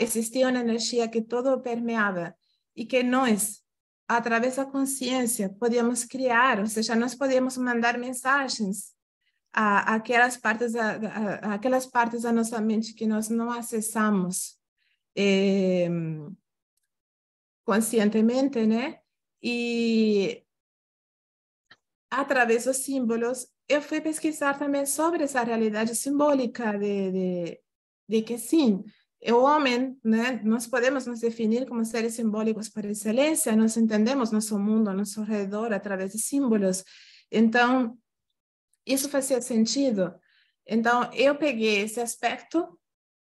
existia uma energia que todo permeava e que nós, através da consciência, podíamos criar, ou seja, nós podíamos mandar mensagens àquelas partes da nossa mente que nós não acessamos conscientemente, né? E através dos símbolos, eu fui pesquisar também sobre essa realidade simbólica de que sim, o homem, né, nós podemos nos definir como seres simbólicos por excelência, nós entendemos nosso mundo, nosso redor através de símbolos. Então, isso fazia sentido. Então, eu peguei esse aspecto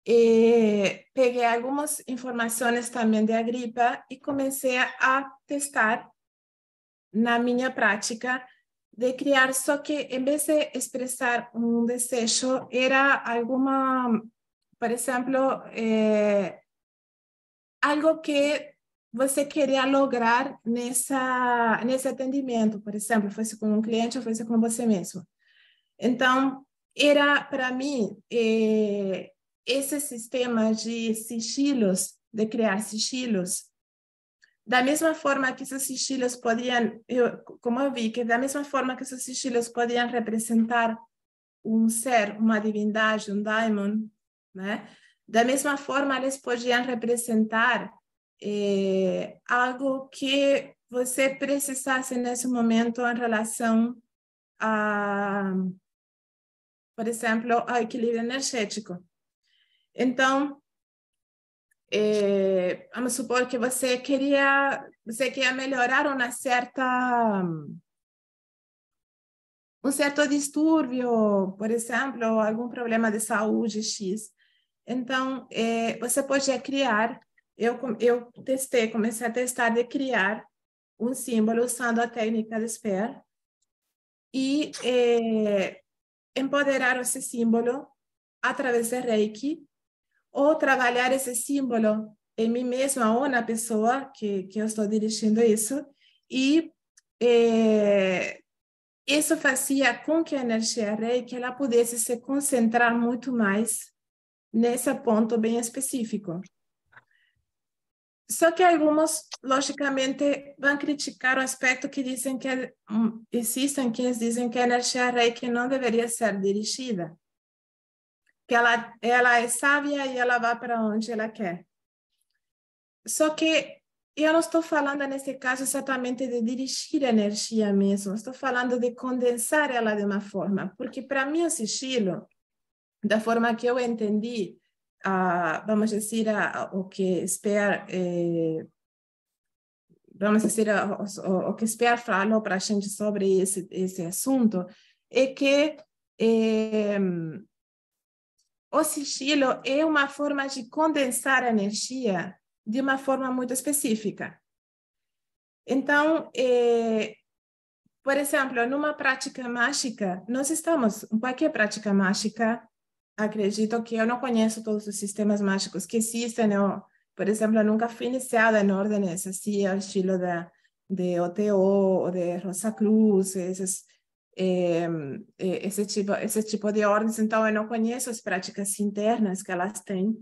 e peguei algumas informações também de Agripa e comecei a testar na minha prática de criar, só que em vez de expressar um desejo, era alguma, por exemplo, algo que você queria lograr nesse atendimento, por exemplo, fosse com um cliente ou fosse com você mesmo. Então, era para mim esse sistema de sigilos, de criar sigilos, da mesma forma que esses sigilos podiam, como eu vi, que da mesma forma que esses sigilos podiam representar um ser, uma divindade, um daimon, né? Da mesma forma, eles podiam representar algo que você precisasse nesse momento em relação a, por exemplo, ao equilíbrio energético. Então, vamos supor que você queria melhorar um certo distúrbio, por exemplo, algum problema de saúde X. Então, você pode criar, eu comecei a testar de criar um símbolo usando a técnica de Speer e empoderar esse símbolo através de Reiki, ou trabalhar esse símbolo em mim mesma ou na pessoa que eu estou dirigindo isso, e isso fazia com que a energia Reiki ela pudesse se concentrar muito mais nesse ponto bem específico. Só que alguns, logicamente, vão criticar o aspecto que dizem que existem quienes dizem que a energia Reiki não deveria ser dirigida, que ela é sábia e ela vai para onde ela quer. Só que eu não estou falando, nesse caso, exatamente de dirigir a energia mesmo, estou falando de condensar ela de uma forma, porque para mim o sigilo, da forma que eu entendi, vamos dizer, o que Speer, o que Speer falou para a gente sobre esse assunto, é que o sigilo é uma forma de condensar a energia de uma forma muito específica. Então, por exemplo, numa prática mágica, qualquer prática mágica, acredito que eu não conheço todos os sistemas mágicos que existem. Por exemplo, eu nunca fui iniciada em ordens assim, ao estilo de OTO ou de Rosa Cruz, esse tipo de ordens. Então, eu não conheço as práticas internas que elas têm.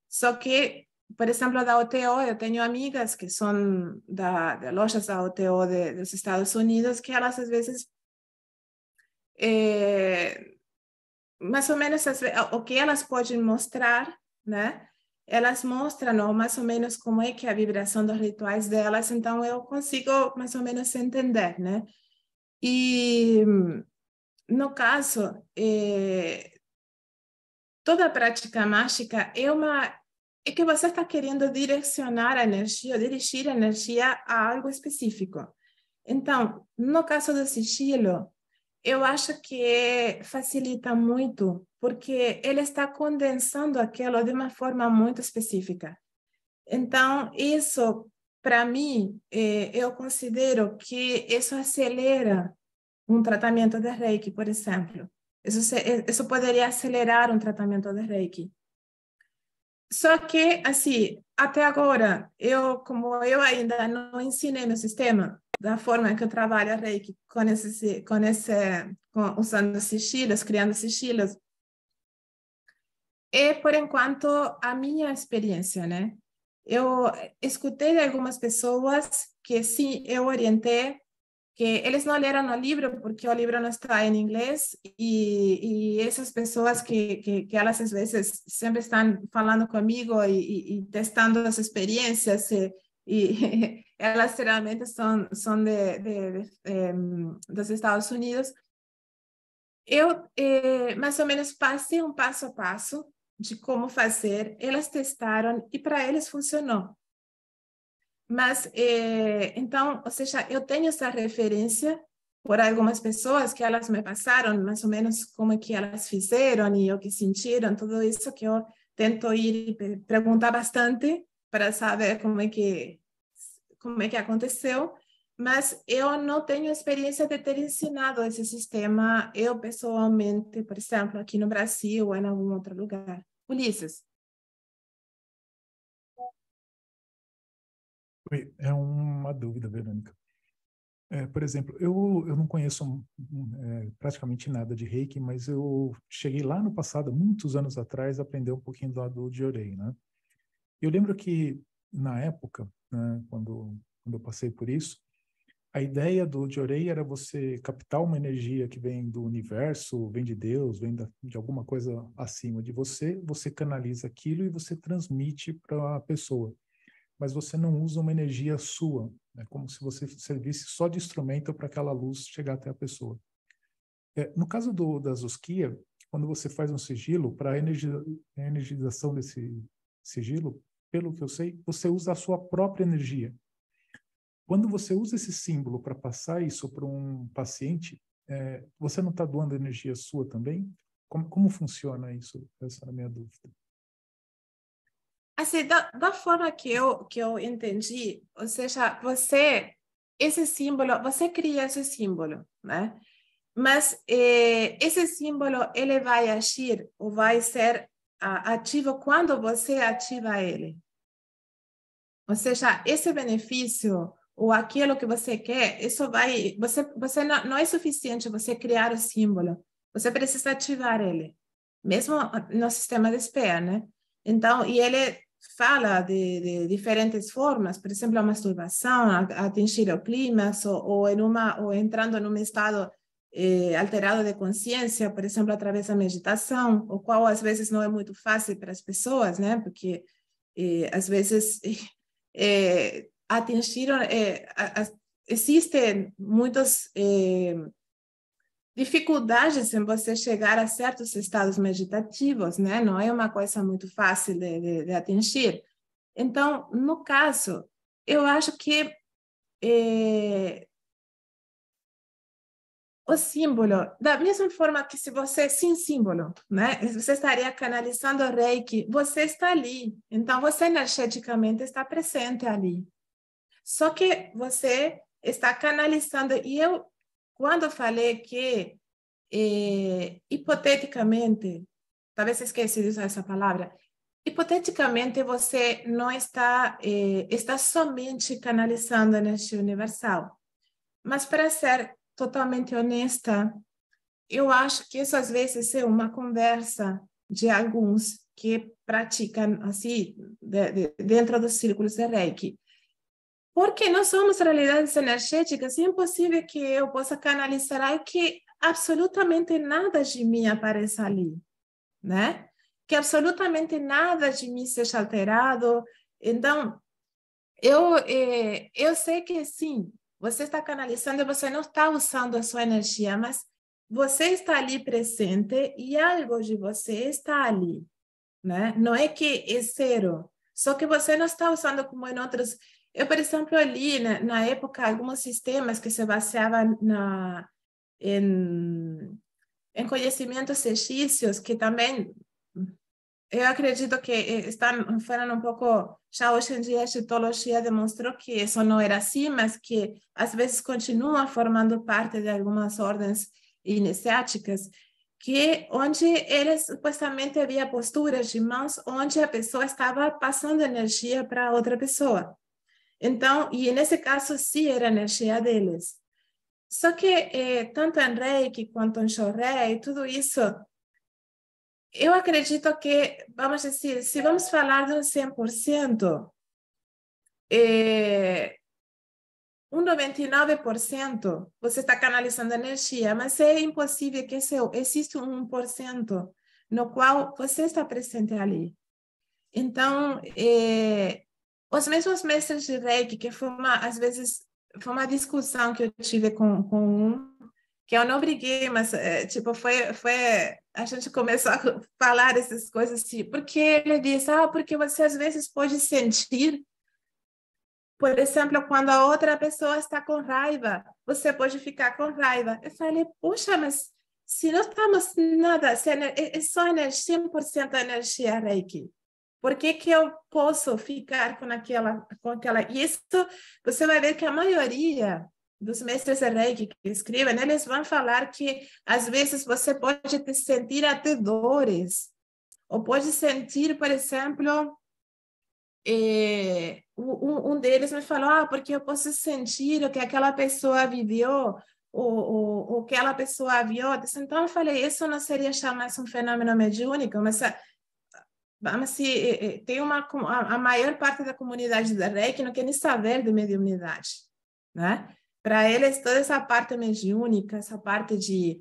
Só que, por exemplo, da OTO, eu tenho amigas que são de lojas da OTO dos Estados Unidos, que elas, às vezes, mais ou menos o que elas podem mostrar, né? Elas mostram mais ou menos como é que é a vibração dos rituais delas, então eu consigo mais ou menos entender, né? E, no caso, toda prática mágica é que você está querendo direcionar a energia, dirigir a energia a algo específico. Então, no caso do sigilo, eu acho que facilita muito, porque ele está condensando aquilo de uma forma muito específica. Então, isso, para mim, eu considero que isso acelera um tratamento de Reiki, por exemplo. Isso poderia acelerar um tratamento de Reiki. Só que, assim, até agora, como eu ainda não ensinei meu sistema, da forma que eu trabalho a Reiki, usando sigilos, criando sigilos, por enquanto, a minha experiência, né? Eu escutei de algumas pessoas que, sim, eu orientei, que eles não leram o livro, porque o livro não está em inglês, e essas pessoas que elas, às vezes, sempre estão falando comigo e testando as experiências, e elas geralmente são dos Estados Unidos. Eu, mais ou menos, passei um passo a passo de como fazer, elas testaram e para eles funcionou. Mas, então, ou seja, eu tenho essa referência por algumas pessoas que elas me passaram, mais ou menos como que elas fizeram e o que sentiram, tudo isso que eu tento ir perguntar bastante para saber como é que aconteceu, mas eu não tenho experiência de ter ensinado esse sistema, eu pessoalmente, por exemplo, aqui no Brasil ou em algum outro lugar. Ulisses. É uma dúvida, Verônica. Por exemplo, eu não conheço praticamente nada de Reiki, mas eu cheguei lá no passado, muitos anos atrás, a aprender um pouquinho do Jorei, né? Eu lembro que, na época, né, quando eu passei por isso, a ideia do Jorei era você captar uma energia que vem do universo, vem de Deus, vem de alguma coisa acima de você, você canaliza aquilo e você transmite para a pessoa. Mas você não usa uma energia sua, é como se você servisse só de instrumento para aquela luz chegar até a pessoa. No caso da Zusquia, quando você faz um sigilo, para a energização desse sigilo, pelo que eu sei, você usa a sua própria energia. Quando você usa esse símbolo para passar isso para um paciente, você não está doando energia sua também? Como funciona isso? Essa é a minha dúvida. Assim, da forma que eu entendi, ou seja, esse símbolo, você cria esse símbolo, né? Mas esse símbolo, ele vai agir ou vai ser ativo quando você ativa ele. Ou seja, esse benefício ou aquilo que você quer, isso vai... Você não é suficiente você criar o símbolo. Você precisa ativar ele. Mesmo no sistema de Speer, né? Então, e ele fala de diferentes formas, por exemplo, a masturbação, a atingir o clímax, ou entrando num estado alterado de consciência, por exemplo, através da meditação, o qual às vezes não é muito fácil para as pessoas, né? Porque às vezes existem muitas dificuldades em você chegar a certos estados meditativos, né? Não é uma coisa muito fácil de atingir. Então, no caso, eu acho que o símbolo, da mesma forma que se você, sem símbolo, né? Você estaria canalizando o Reiki, você está ali. Então, você energeticamente está presente ali. Só que você está canalizando. E eu, quando falei que, hipoteticamente, talvez esqueci de usar essa palavra, hipoteticamente você não está, está somente canalizando a energia universal. Mas para ser totalmente honesta, eu acho que isso às vezes é uma conversa de alguns que praticam assim, dentro dos círculos de Reiki. Porque nós somos realidades energéticas, é impossível que eu possa canalizar algo que absolutamente nada de mim apareça ali, né? Que absolutamente nada de mim seja alterado. Então, eu sei que sim, você está canalizando, você não está usando a sua energia, mas você está ali presente e algo de você está ali, né? Não é que é zero, só que você não está usando como em outros. Eu, por exemplo, li na época alguns sistemas que se baseavam em conhecimentos egípcios, que também eu acredito que foram um pouco, já hoje em dia a egiptologia demonstrou que isso não era assim, mas que às vezes continua formando parte de algumas ordens iniciáticas, que onde eles supostamente havia posturas de mãos onde a pessoa estava passando energia para outra pessoa. Então, e nesse caso, sim, era a energia deles. Só que tanto em Reiki quanto em Shorei, tudo isso, eu acredito que, vamos dizer, se vamos falar de um 100%, um 99% você está canalizando energia, mas é impossível que exista um 1% no qual você está presente ali. Então, os mesmos mestres de Reiki, que às vezes, foi uma discussão que eu tive com um, que eu não briguei, mas, tipo, a gente começou a falar essas coisas assim, porque ele disse, porque você às vezes pode sentir, por exemplo, quando a outra pessoa está com raiva, você pode ficar com raiva. Eu falei, puxa, mas se não estamos nada, é só 100% energia Reiki. Por que eu posso ficar com aquela... E isso, você vai ver que a maioria dos mestres de Reiki que escrevem, eles vão falar que, às vezes, você pode sentir até dores. Ou pode sentir, por exemplo, um deles me falou, porque eu posso sentir o que aquela pessoa viveu, o que aquela pessoa viu. Então, eu falei, isso não seria chamar um fenômeno mediúnico, mas... Vamos se tem a maior parte da comunidade da Reiki não quer nem saber de mediunidade, né? Para eles toda essa parte mediúnica, essa parte de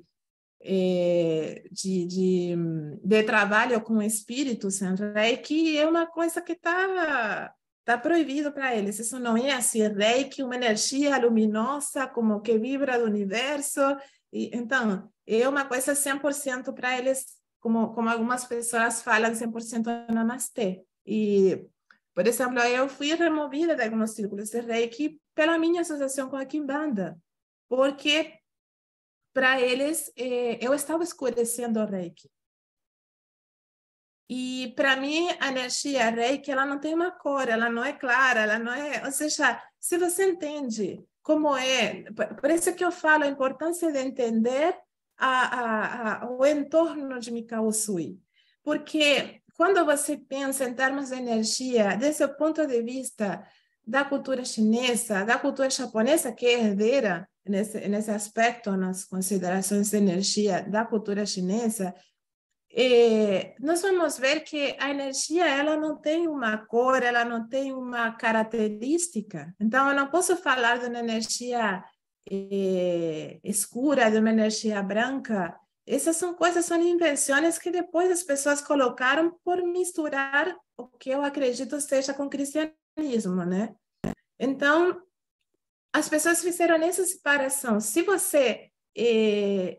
trabalho com espíritos em Reiki é uma coisa que tá proibido para eles. Isso não é assim, Reiki, uma energia luminosa como que vibra do universo. Então, é uma coisa 100% para eles. Como algumas pessoas falam, 100% namastê. E, por exemplo, eu fui removida de alguns círculos de Reiki pela minha associação com a Kimbanda, porque para eles eu estava escurecendo o Reiki. E para mim a energia Reiki, ela não tem uma cor, ela não é clara, ela não é, ou seja, se você entende como é, por isso que eu falo a importância de entender o entorno de Mikao Usui. Porque quando você pensa em termos de energia, desde o ponto de vista da cultura chinesa, da cultura japonesa, que é herdeira nesse aspecto, nas considerações de energia da cultura chinesa, nós vamos ver que a energia ela não tem uma cor, ela não tem uma característica. Então, eu não posso falar de uma energia escura, de uma energia branca. Essas são coisas, são invenções que depois as pessoas colocaram por misturar o que eu acredito seja com o cristianismo, né? Então, as pessoas fizeram essa separação. Se você...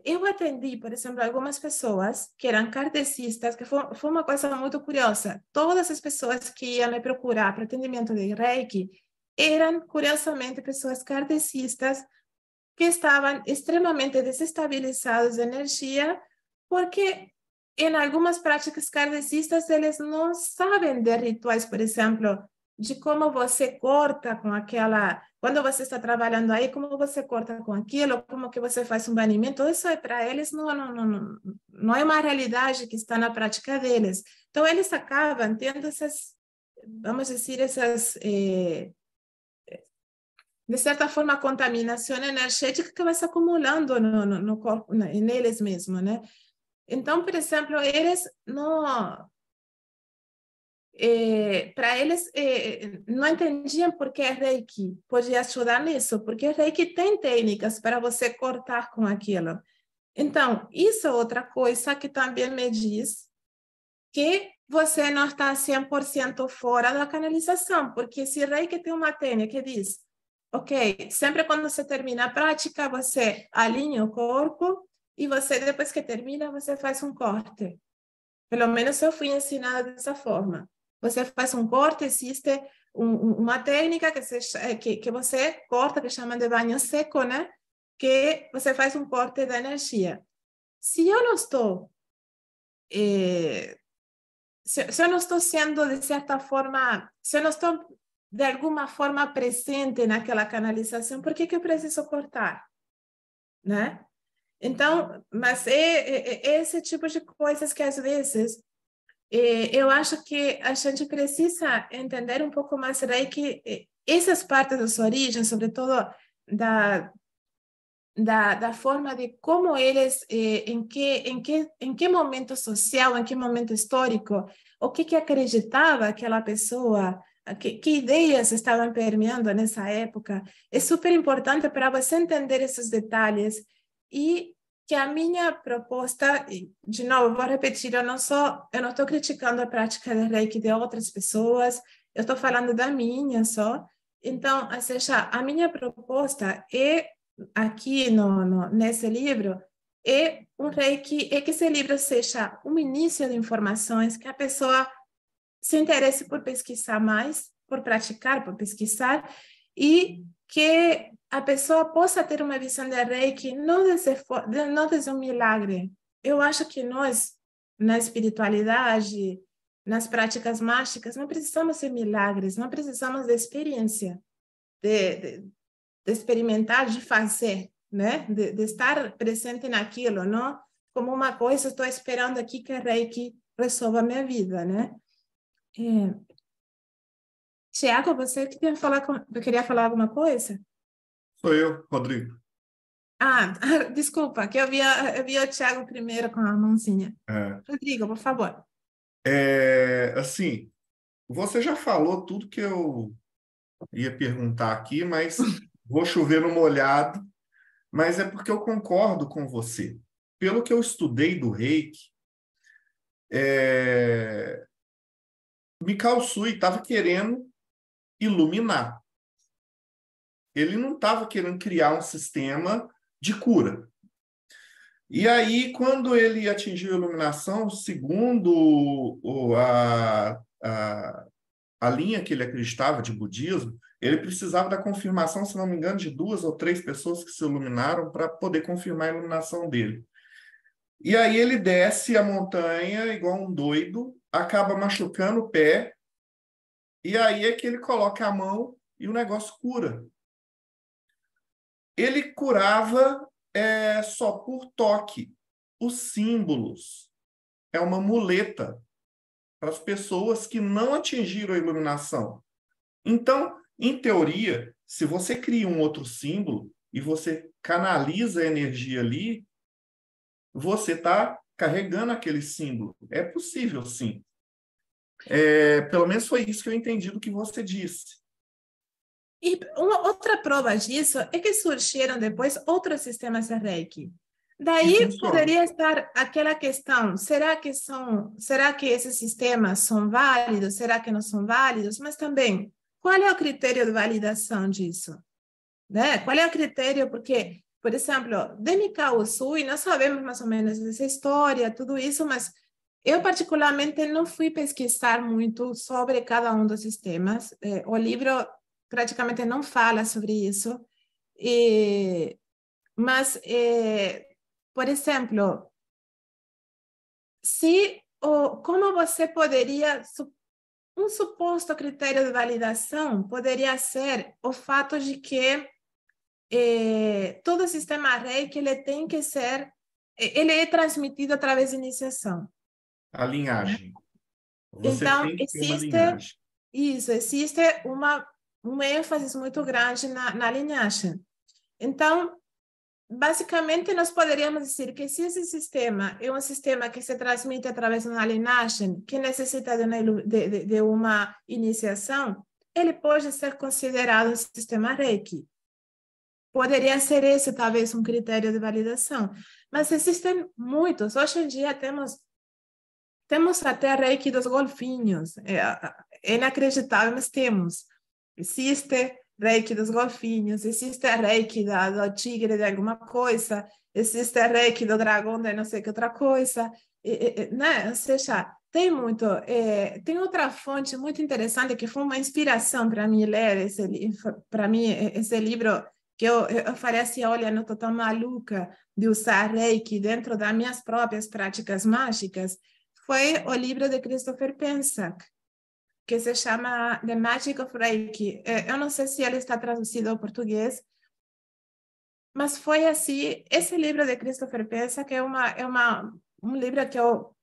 eu atendi, por exemplo, algumas pessoas que eram kardecistas, que foi uma coisa muito curiosa. Todas as pessoas que iam me procurar para atendimento de Reiki eram, curiosamente, pessoas kardecistas que estavam extremamente desestabilizados de energia, porque em algumas práticas kardecistas eles não sabem de rituais, por exemplo, de como você corta com aquela... Quando você está trabalhando aí, como você corta com aquilo, como que você faz um banimento, isso é para eles não é uma realidade que está na prática deles. Então, eles acabam tendo essas, vamos dizer, essas... de certa forma, a contaminação energética que vai se acumulando no corpo, neles mesmos, né? Então, por exemplo, eles não... para eles, não entendiam por que Reiki podia ajudar nisso, porque Reiki tem técnicas para você cortar com aquilo. Então, isso é outra coisa que também me diz que você não está 100% fora da canalização, porque se Reiki tem uma técnica que diz, ok, sempre quando você termina a prática, você alinha o corpo e você, depois que termina, você faz um corte. Pelo menos eu fui ensinada dessa forma. Você faz um corte, existe uma técnica que você corta, que chamam de banho seco, né? Que você faz um corte da energia. Se eu não estou... se eu não estou sendo, de certa forma... Se eu não estou, de alguma forma, presente naquela canalização, por que eu preciso cortar? Né? Então, mas esse tipo de coisas que, às vezes... eu acho que a gente precisa entender um pouco mais Reiki, essas partes das origens, sobretudo da forma de como eles, em que momento social, em que momento histórico, o que acreditava aquela pessoa, que ideias estavam permeando nessa época. É super importante para você entender esses detalhes e que a minha proposta, de novo, vou repetir, eu não estou criticando a prática de Reiki de outras pessoas, eu estou falando da minha só. Então, ou seja, a minha proposta é, aqui nesse livro, é um Reiki, é que esse livro seja um início de informações, que a pessoa se interesse por pesquisar mais, por praticar, por pesquisar, e que a pessoa possa ter uma visão de Reiki não desde um milagre. Eu acho que nós, na espiritualidade, nas práticas mágicas, não precisamos de milagres, não precisamos de experiência, de experimentar, de fazer, né? De estar presente naquilo, não como uma coisa, estou esperando aqui que Reiki resolva a minha vida, né? Tiago, você queria falar alguma coisa? Sou eu, Rodrigo. Ah, desculpa, que eu via o Tiago primeiro com a mãozinha. Rodrigo, por favor. Assim, você já falou tudo que eu ia perguntar aqui, mas vou chover no molhado, mas é porque eu concordo com você. Pelo que eu estudei do Reiki, Mikao Usui estava querendo iluminar. Ele não estava querendo criar um sistema de cura. E aí, quando ele atingiu a iluminação, segundo a linha que ele acreditava de budismo, ele precisava da confirmação, se não me engano, de 2 ou 3 pessoas que se iluminaram para poder confirmar a iluminação dele. E aí ele desce a montanha igual um doido, acaba machucando o pé, e aí é que ele coloca a mão e o negócio cura. Ele curava só por toque. Os símbolos é uma muleta para as pessoas que não atingiram a iluminação. Então, em teoria, se você cria um outro símbolo e você canaliza a energia ali, você está carregando aquele símbolo. É possível, sim. Pelo menos foi isso que eu entendi do que você disse. E uma outra prova disso é que surgiram depois outros sistemas de Reiki. Daí poderia estar aquela questão, será que esses sistemas são válidos? Será que não são válidos? Mas também, qual é o critério de validação disso? Né? Qual é o critério? Porque, por exemplo, de Mikao Usui, nós sabemos mais ou menos dessa história, tudo isso, mas eu particularmente não fui pesquisar muito sobre cada um dos sistemas. O livro praticamente não fala sobre isso. Mas, por exemplo, como você poderia... Um suposto critério de validação poderia ser o fato de que todo sistema Reiki ele tem que ser... Ele é transmitido através de iniciação. A linhagem. Você Então, tem que ter uma linhagem. existe um ênfase muito grande na linhagem. Então, basicamente, nós poderíamos dizer que se esse sistema é um sistema que se transmite através de uma linhagem, que necessita de uma iniciação, ele pode ser considerado um sistema Reiki. Poderia ser esse, talvez, um critério de validação. Mas existem muitos. Hoje em dia, temos até Reiki dos golfinhos. É inacreditável, mas temos. Existe Reiki dos golfinhos, existe Reiki do tigre de alguma coisa, existe Reiki do dragão de não sei que outra coisa, né? Ou seja, tem muito. Tem outra fonte muito interessante que foi uma inspiração para mim ler esse livro, que eu falei assim, olha, não estou tão maluca de usar Reiki dentro das minhas próprias práticas mágicas, foi o livro de Christopher Penczak, que se chama The Magic of Reiki. Eu não sei se ele está traduzido ao português, mas foi assim, esse livro de Christopher Penczak é um livro que eu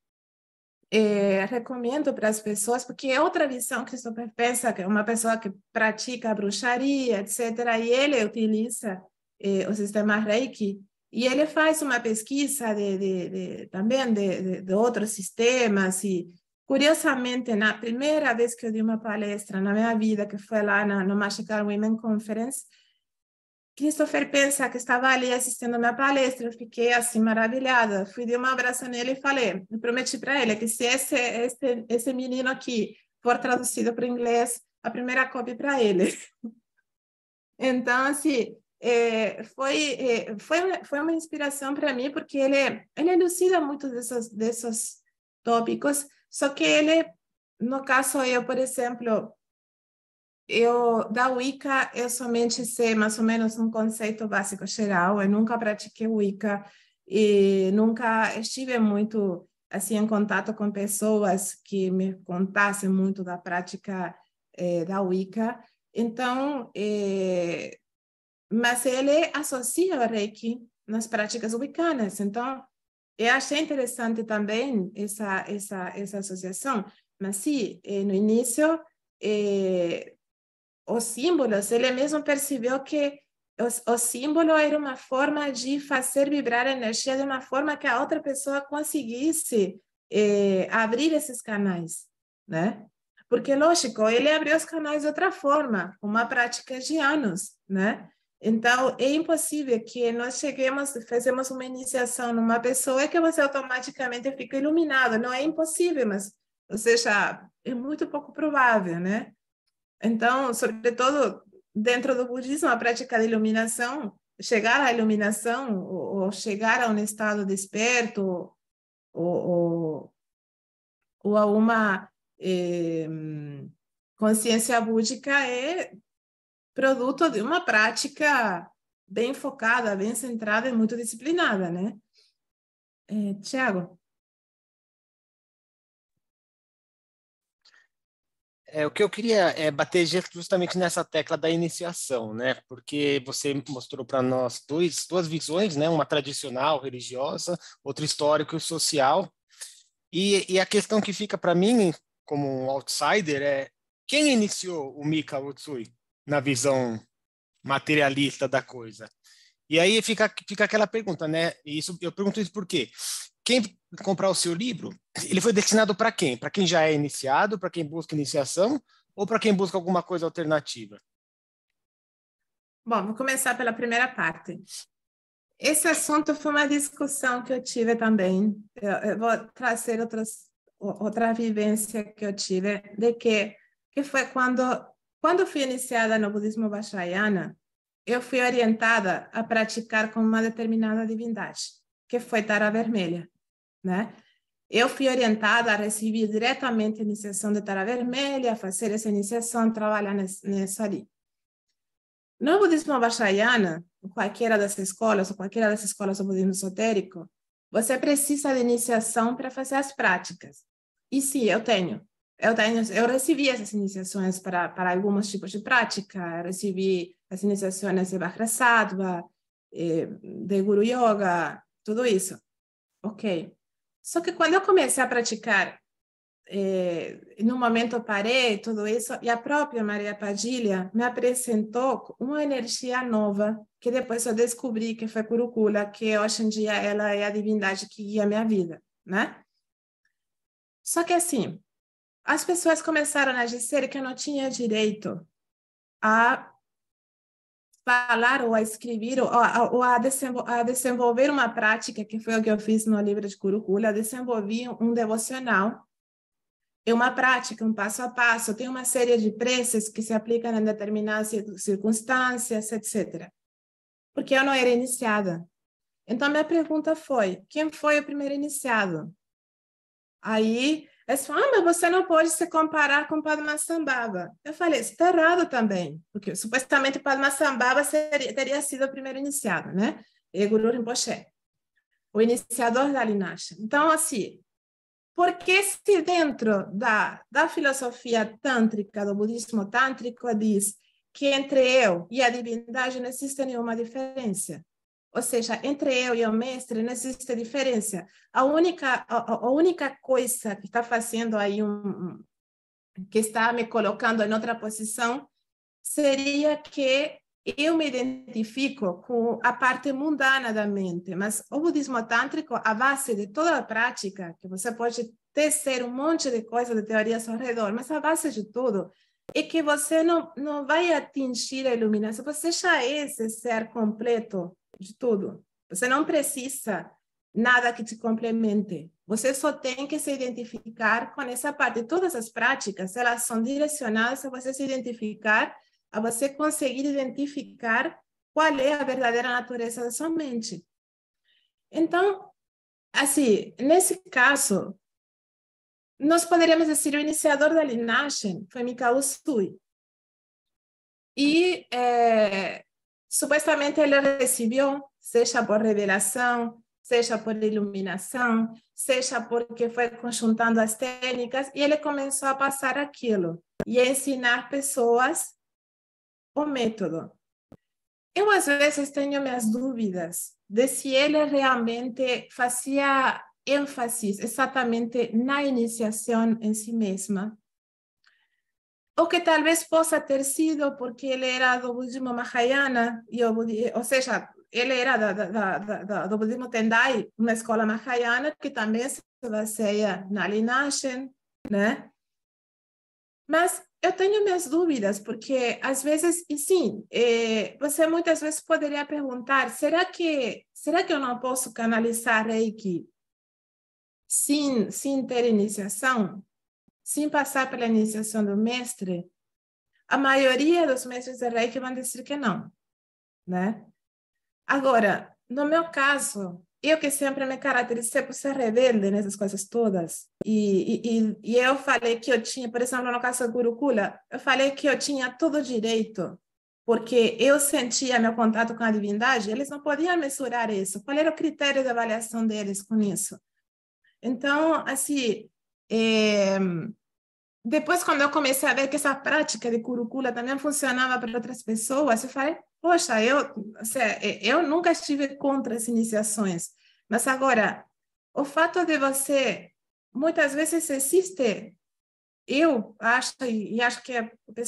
recomendo para as pessoas, porque é outra visão. Christopher Penczak é uma pessoa que pratica bruxaria, etc., e ele utiliza o sistema Reiki, e ele faz uma pesquisa também de outros sistemas. E, curiosamente, na primeira vez que eu dei uma palestra na minha vida, que foi lá no Magical Women Conference, Christopher Penczak estava ali assistindo a minha palestra. Eu fiquei assim maravilhada. Fui dar um abraço nele e falei, eu prometi para ele que se esse menino aqui for traduzido para o inglês, a primeira cópia para ele. Então, assim, foi uma inspiração para mim, porque ele elucida muito desses tópicos, só que no caso, eu, por exemplo, da Wicca, eu somente sei mais ou menos um conceito básico geral. Eu nunca pratiquei Wicca e nunca estive muito assim em contato com pessoas que me contassem muito da prática da Wicca. Então, mas ele associa o Reiki nas práticas wiccanas. Então, eu achei interessante também essa associação. Mas sim, no início, os símbolos, ele mesmo percebeu que o símbolo era uma forma de fazer vibrar a energia de uma forma que a outra pessoa conseguisse abrir esses canais, né? Porque, lógico, ele abriu os canais de outra forma, uma prática de anos, né? Então, é impossível que nós fazemos uma iniciação numa pessoa e que você automaticamente fica iluminado. Não é impossível, mas, ou seja, é muito pouco provável, né? Então, sobretudo dentro do budismo, a prática de iluminação, chegar à iluminação ou chegar a um estado desperto ou a uma consciência búdica é produto de uma prática bem focada, bem centrada e muito disciplinada, né? Tiago? O que eu queria é bater justamente nessa tecla da iniciação, né? Porque você mostrou para nós duas visões, né? Uma tradicional, religiosa, outra histórica e social. E a questão que fica para mim, como um outsider, é quem iniciou o Mikao Usui na visão materialista da coisa? E aí fica aquela pergunta, né? E eu pergunto isso por quê? quem comprar o seu livro, ele foi destinado para quem? Para quem já é iniciado, para quem busca iniciação ou para quem busca alguma coisa alternativa? Bom, vou começar pela primeira parte. Esse assunto foi uma discussão que eu tive também. Eu vou trazer outra vivência que eu tive, de que foi quando fui iniciada no budismo Vajrayana, eu fui orientada a praticar com uma determinada divindade, que foi Tara Vermelha, né? Eu fui orientada a receber diretamente a iniciação de Tara Vermelha, a fazer essa iniciação, trabalhar nisso ali. No budismo Vajrayana, qualquer das escolas do budismo esotérico, você precisa de iniciação para fazer as práticas. E sim, eu recebi essas iniciações para alguns tipos de prática. Eu recebi as iniciações de Vajrasattva, de Guru Yoga, tudo isso. Ok. Só que quando eu comecei a praticar, no momento eu parei tudo isso, e a própria Maria Padilha me apresentou uma energia nova, que depois eu descobri que foi Kurukula, que hoje em dia ela é a divindade que guia a minha vida, né? Só que assim, as pessoas começaram a dizer que eu não tinha direito a falar ou a escrever ou a desenvolver uma prática, que foi o que eu fiz no livro de Kurukula. Eu desenvolvi um devocional, uma prática, um passo a passo, tem uma série de preces que se aplicam em determinadas circunstâncias, etc. Porque eu não era iniciada. Então, minha pergunta foi, quem foi o primeiro iniciado? Aí, eles falaram, mas você não pode se comparar com Padmasambhava. Eu falei, isso está errado também, porque supostamente Padmasambhava teria sido o primeiro iniciado, né? E Guru Rinpoche, o iniciador da linhagem. Então, assim, porque se dentro da filosofia tântrica, do budismo tântrico, diz que entre eu e a divindade não existe nenhuma diferença. Ou seja, entre eu e o mestre não existe diferença. A única coisa que está fazendo aí, que está me colocando em outra posição, seria que eu me identifico com a parte mundana da mente, mas o budismo tântrico, a base de toda a prática, que você pode tecer um monte de coisas, de teorias ao redor, mas a base de tudo é que você não vai atingir a iluminação, você já é esse ser completo de tudo. Você não precisa nada que te complemente. Você só tem que se identificar com essa parte. Todas as práticas, elas são direcionadas a você se identificar, a você conseguir identificar qual é a verdadeira natureza da sua mente. Então, assim, nesse caso, nós poderíamos dizer o iniciador da linhagem foi Mikao Usui. E, supostamente, ele recebeu, seja por revelação, seja por iluminação, seja porque foi conjuntando as técnicas, e ele começou a passar aquilo e a ensinar pessoas o método. Eu, às vezes, tenho minhas dúvidas de se ele realmente fazia ênfase exatamente na iniciação em si mesma, ou que talvez possa ter sido porque ele era do budismo Mahayana, ou seja, ele era do budismo Tendai, uma escola Mahayana que também se baseia na linhagem, né? Mas eu tenho minhas dúvidas, porque às vezes, e sim, você muitas vezes poderia perguntar, será que eu não posso canalizar Reiki sem ter iniciação? Sem passar pela iniciação do mestre? A maioria dos mestres de Reiki vão dizer que não, né? Agora, no meu caso, eu que sempre me caracterizei por ser rebelde nessas coisas todas, e eu falei que eu tinha, por exemplo, no caso do Kurukula, eu falei que eu tinha todo o direito, porque eu sentia meu contato com a divindade, eles não podiam mensurar isso. Qual era o critério de avaliação deles com isso? Então, assim, depois, quando eu comecei a ver que essa prática de Kurukula também funcionava para outras pessoas, eu falei, poxa, eu nunca estive contra as iniciações, mas agora, o fato de você, muitas vezes existe, eu acho, e acho que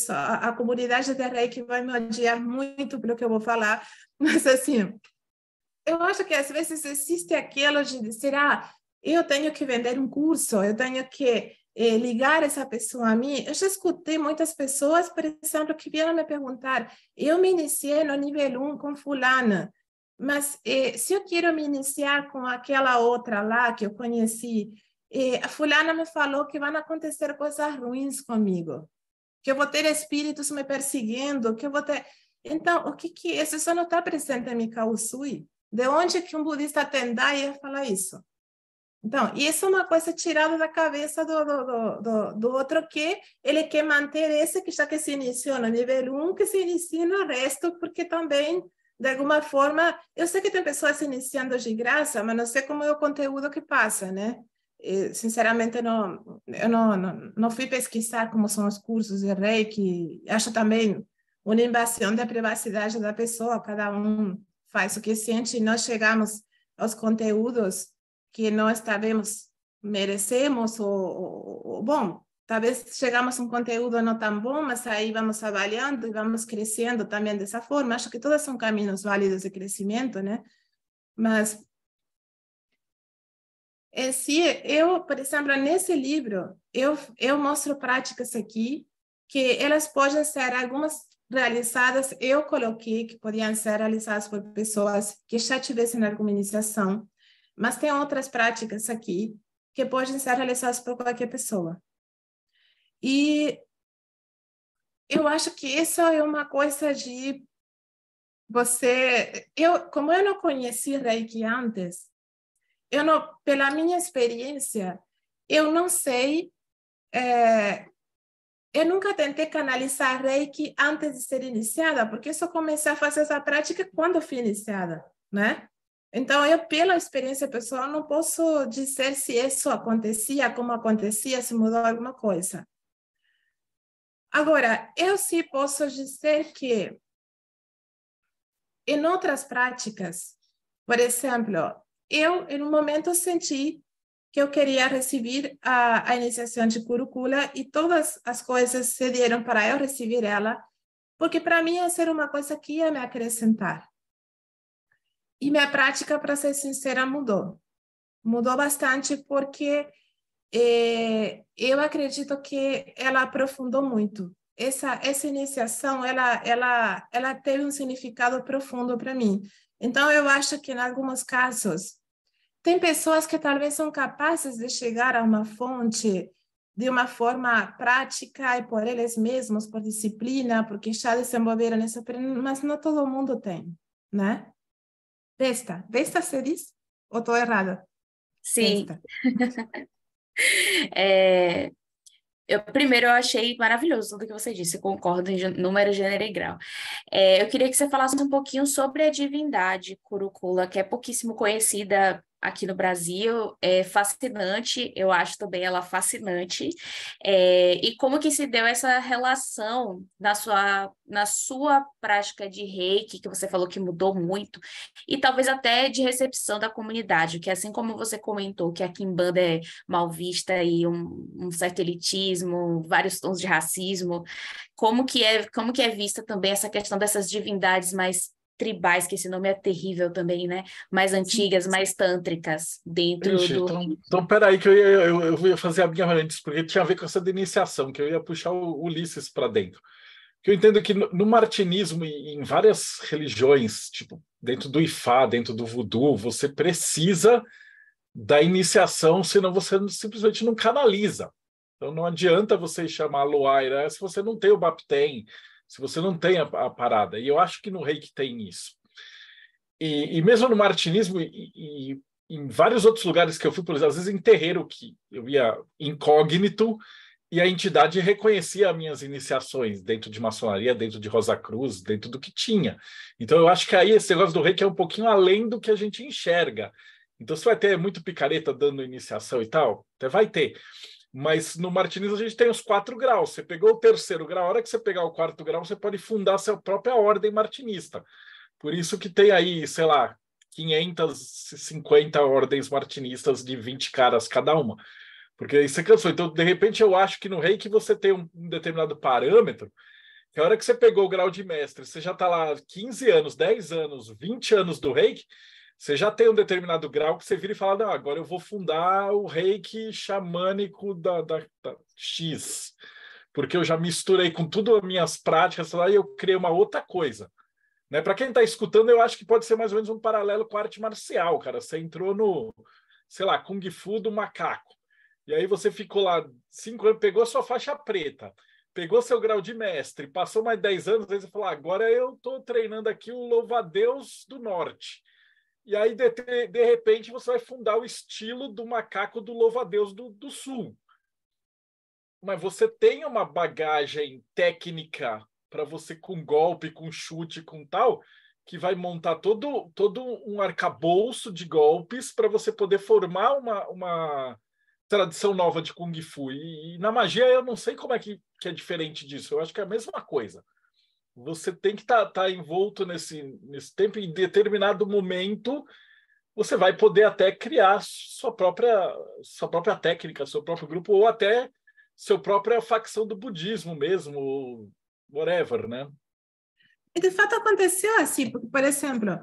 a comunidade de Reiki vai me odiar muito pelo que eu vou falar, mas assim, eu acho que às vezes existe aquilo de dizer, eu tenho que vender um curso, eu tenho que ligar essa pessoa a mim. Eu já escutei muitas pessoas, por exemplo, que vieram me perguntar, eu me iniciei no nível 1 com fulana, mas se eu quero me iniciar com aquela outra lá que eu conheci, a fulana me falou que vão acontecer coisas ruins comigo, que eu vou ter espíritos me perseguindo, que eu vou ter... Então, o que é isso? Isso não está presente em Mikao Usui. De onde que um budista Tendai ia falar isso? Então, isso é uma coisa tirada da cabeça do outro, que ele quer manter esse que já que se iniciou no nível 1, que se inicie no resto, porque também, de alguma forma, eu sei que tem pessoas se iniciando de graça, mas não sei como é o conteúdo que passa, né? E, sinceramente, eu não fui pesquisar como são os cursos de Reiki. Acho também uma invasão da privacidade da pessoa, cada um faz o que sente, e nós chegamos aos conteúdos que nós talvez merecemos, bom, talvez chegamos a um conteúdo não tão bom, mas aí vamos avaliando e vamos crescendo também dessa forma. Acho que todos são caminhos válidos de crescimento, né? Mas, se eu, por exemplo, nesse livro, eu mostro práticas aqui que elas podem ser algumas realizadas, eu coloquei que podiam ser realizadas por pessoas que já tivessem alguma iniciação, mas tem outras práticas aqui que podem ser realizadas por qualquer pessoa. E eu acho que isso é uma coisa de você... Como eu não conheci Reiki antes, pela minha experiência, eu não sei... eu nunca tentei canalizar Reiki antes de ser iniciada, porque eu só comecei a fazer essa prática quando fui iniciada, né? Então, eu, pela experiência pessoal, não posso dizer se isso acontecia, como acontecia, se mudou alguma coisa. Agora, eu sim posso dizer que, em outras práticas, por exemplo, eu, em um momento, senti que eu queria receber a iniciação de Kurukula, e todas as coisas se deram para eu receber ela, porque para mim ia ser uma coisa que ia me acrescentar. E minha prática, para ser sincera, mudou. Mudou bastante porque eu acredito que ela aprofundou muito. Essa iniciação, ela teve um significado profundo para mim. Então, eu acho que, em alguns casos, tem pessoas que talvez são capazes de chegar a uma fonte de uma forma prática e por eles mesmos, por disciplina, porque já desenvolveram essa, mas não todo mundo tem, né? Besta se diz? Ou estou errada? Sim. Primeiro, eu achei maravilhoso tudo que você disse, concordo em número, gênero e grau. Eu queria que você falasse um pouquinho sobre a divindade Kurukula, que é pouquíssimo conhecida aqui no Brasil, é fascinante, eu acho também ela fascinante, e como que se deu essa relação na sua prática de Reiki, que você falou que mudou muito, e talvez até de recepção da comunidade, que assim como você comentou que a Kimbanda é mal vista e um certo elitismo, vários tons de racismo, como que é vista também essa questão dessas divindades mais tribais, que esse nome é terrível também, né? Mais antigas, mais tântricas dentro do... Então, peraí, que eu ia fazer a minha antes, porque tinha a ver com essa de iniciação, que eu ia puxar o Ulisses para dentro. Que eu entendo que no martinismo e em várias religiões, tipo, dentro do Ifá, dentro do voodoo, você precisa da iniciação, senão você simplesmente não canaliza. Então, não adianta você chamar Loaira se você não tem o Baptem, se você não tem a parada. E eu acho que no Reiki tem isso. E mesmo no martinismo e em vários outros lugares que eu fui, por exemplo, às vezes em terreiro, que eu ia incógnito e a entidade reconhecia as minhas iniciações dentro de maçonaria, dentro de Rosa Cruz, dentro do que tinha. Então eu acho que aí esse negócio do Reiki é um pouquinho além do que a gente enxerga. Então você vai ter muito picareta dando iniciação e tal? Até vai ter. Mas no martinismo a gente tem os 4 graus. Você pegou o 3º grau, a hora que você pegar o 4º grau, você pode fundar a sua própria ordem martinista. Por isso que tem aí, sei lá, 550 ordens martinistas de 20 caras cada uma. Porque aí você cansou. Então, de repente, eu acho que no Reiki você tem um determinado parâmetro, que a hora que você pegou o grau de mestre, você já está lá 15 anos, 10 anos, 20 anos do Reiki, Você já tem um determinado grau que você vira e fala, não, agora eu vou fundar o reiki xamânico da X, porque eu já misturei com tudo as minhas práticas lá e eu criei uma outra coisa. Né? Para quem está escutando, eu acho que pode ser mais ou menos um paralelo com a arte marcial, cara. Você entrou no, sei lá, Kung Fu do macaco. E aí você ficou lá 5 anos, pegou sua faixa preta, pegou seu grau de mestre, passou mais 10 anos, aí você falou, agora eu estou treinando aqui o louva-a-Deus do norte. E aí, de repente, você vai fundar o estilo do macaco do louva-a-Deus do sul. Mas você tem uma bagagem técnica para você com golpe, com chute, com tal, que vai montar todo um arcabouço de golpes para você poder formar uma tradição nova de Kung Fu. E na magia eu não sei como é que é diferente disso. Eu acho que é a mesma coisa. Você tem que tá envolto nesse tempo, em determinado momento você vai poder até criar sua própria técnica, seu próprio grupo, ou até sua própria facção do budismo mesmo, ou whatever, né? E de fato aconteceu assim, porque, por exemplo,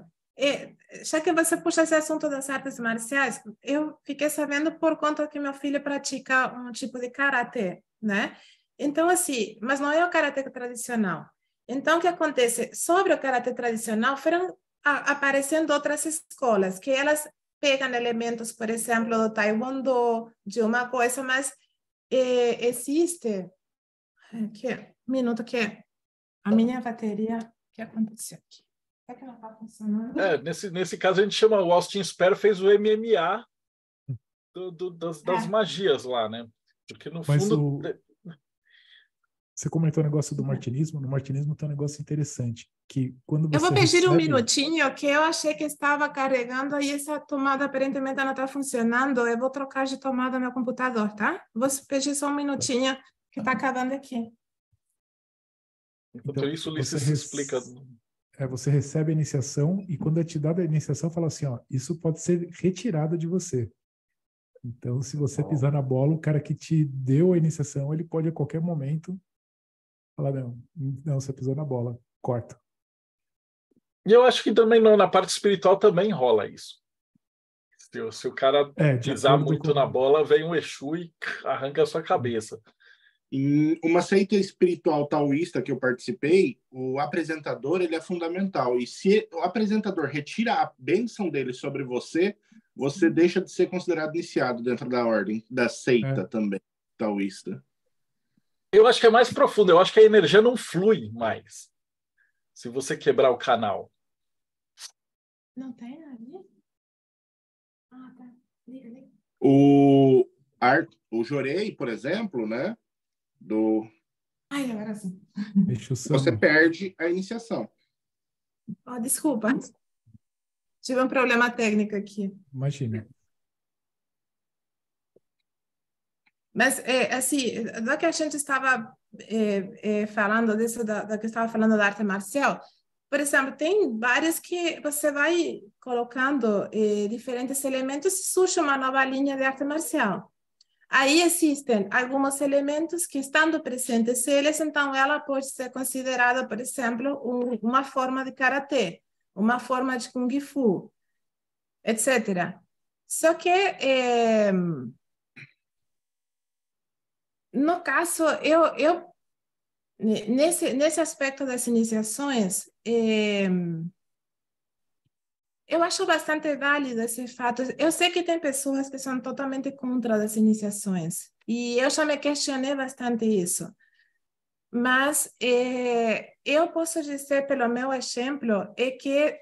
já que você puxa esse assunto das artes marciais, eu fiquei sabendo por conta que meu filho pratica um tipo de karatê, né? Então, assim, mas não é o karatê tradicional. Então, o que acontece? Sobre o karatê tradicional, foram aparecendo outras escolas, que elas pegam elementos, por exemplo, do taekwondo, de uma coisa, mas existe... Um minuto que a minha bateria... O que aconteceu aqui? É que não está funcionando? Nesse caso, a gente chama... O Austin Sperr fez o MMA das magias lá, né? Porque, no fundo... Você comentou o negócio do martinismo. No martinismo tem um negócio interessante, que quando você eu vou pedir um minutinho, que eu achei que estava carregando e essa tomada aparentemente não está funcionando. Eu vou trocar de tomada no meu computador, tá? Vou pedir só um minutinho, que está acabando aqui. Enquanto isso, Ulisses se explica. Você recebe a iniciação e quando é te dada a iniciação, fala assim, ó, isso pode ser retirado de você. Então, se você pisar na bola, o cara que te deu a iniciação, ele pode a qualquer momento falar, não, você pisou na bola, corta. E eu acho que também na parte espiritual também rola isso. Se o cara pisar muito na bola, vem um Exu e arranca a sua cabeça. Em uma seita espiritual taoísta que eu participei, o apresentador ele é fundamental. E se o apresentador retira a bênção dele sobre você, você deixa de ser considerado iniciado dentro da ordem, da seita também taoísta. Eu acho que é mais profundo. Eu acho que a energia não flui mais se você quebrar o canal. Não tem ali? Ah, tá. Liga. O Jorei, por exemplo, né? Ai, agora sim. Você perde a iniciação. Oh, desculpa. Tive um problema técnico aqui. Imagina. Mas, assim, já que a gente estava falando disso, que estava falando da arte marcial, por exemplo, tem várias que você vai colocando diferentes elementos e surge uma nova linha de arte marcial. Aí existem alguns elementos que, estando presentes eles, então ela pode ser considerada, por exemplo, uma forma de karatê, uma forma de kung fu, etc. Só que, no caso, eu nesse aspecto das iniciações, eu acho bastante válido esse fato. Eu sei que tem pessoas que são totalmente contra as iniciações, e eu já me questionei bastante isso. Mas eu posso dizer, pelo meu exemplo, que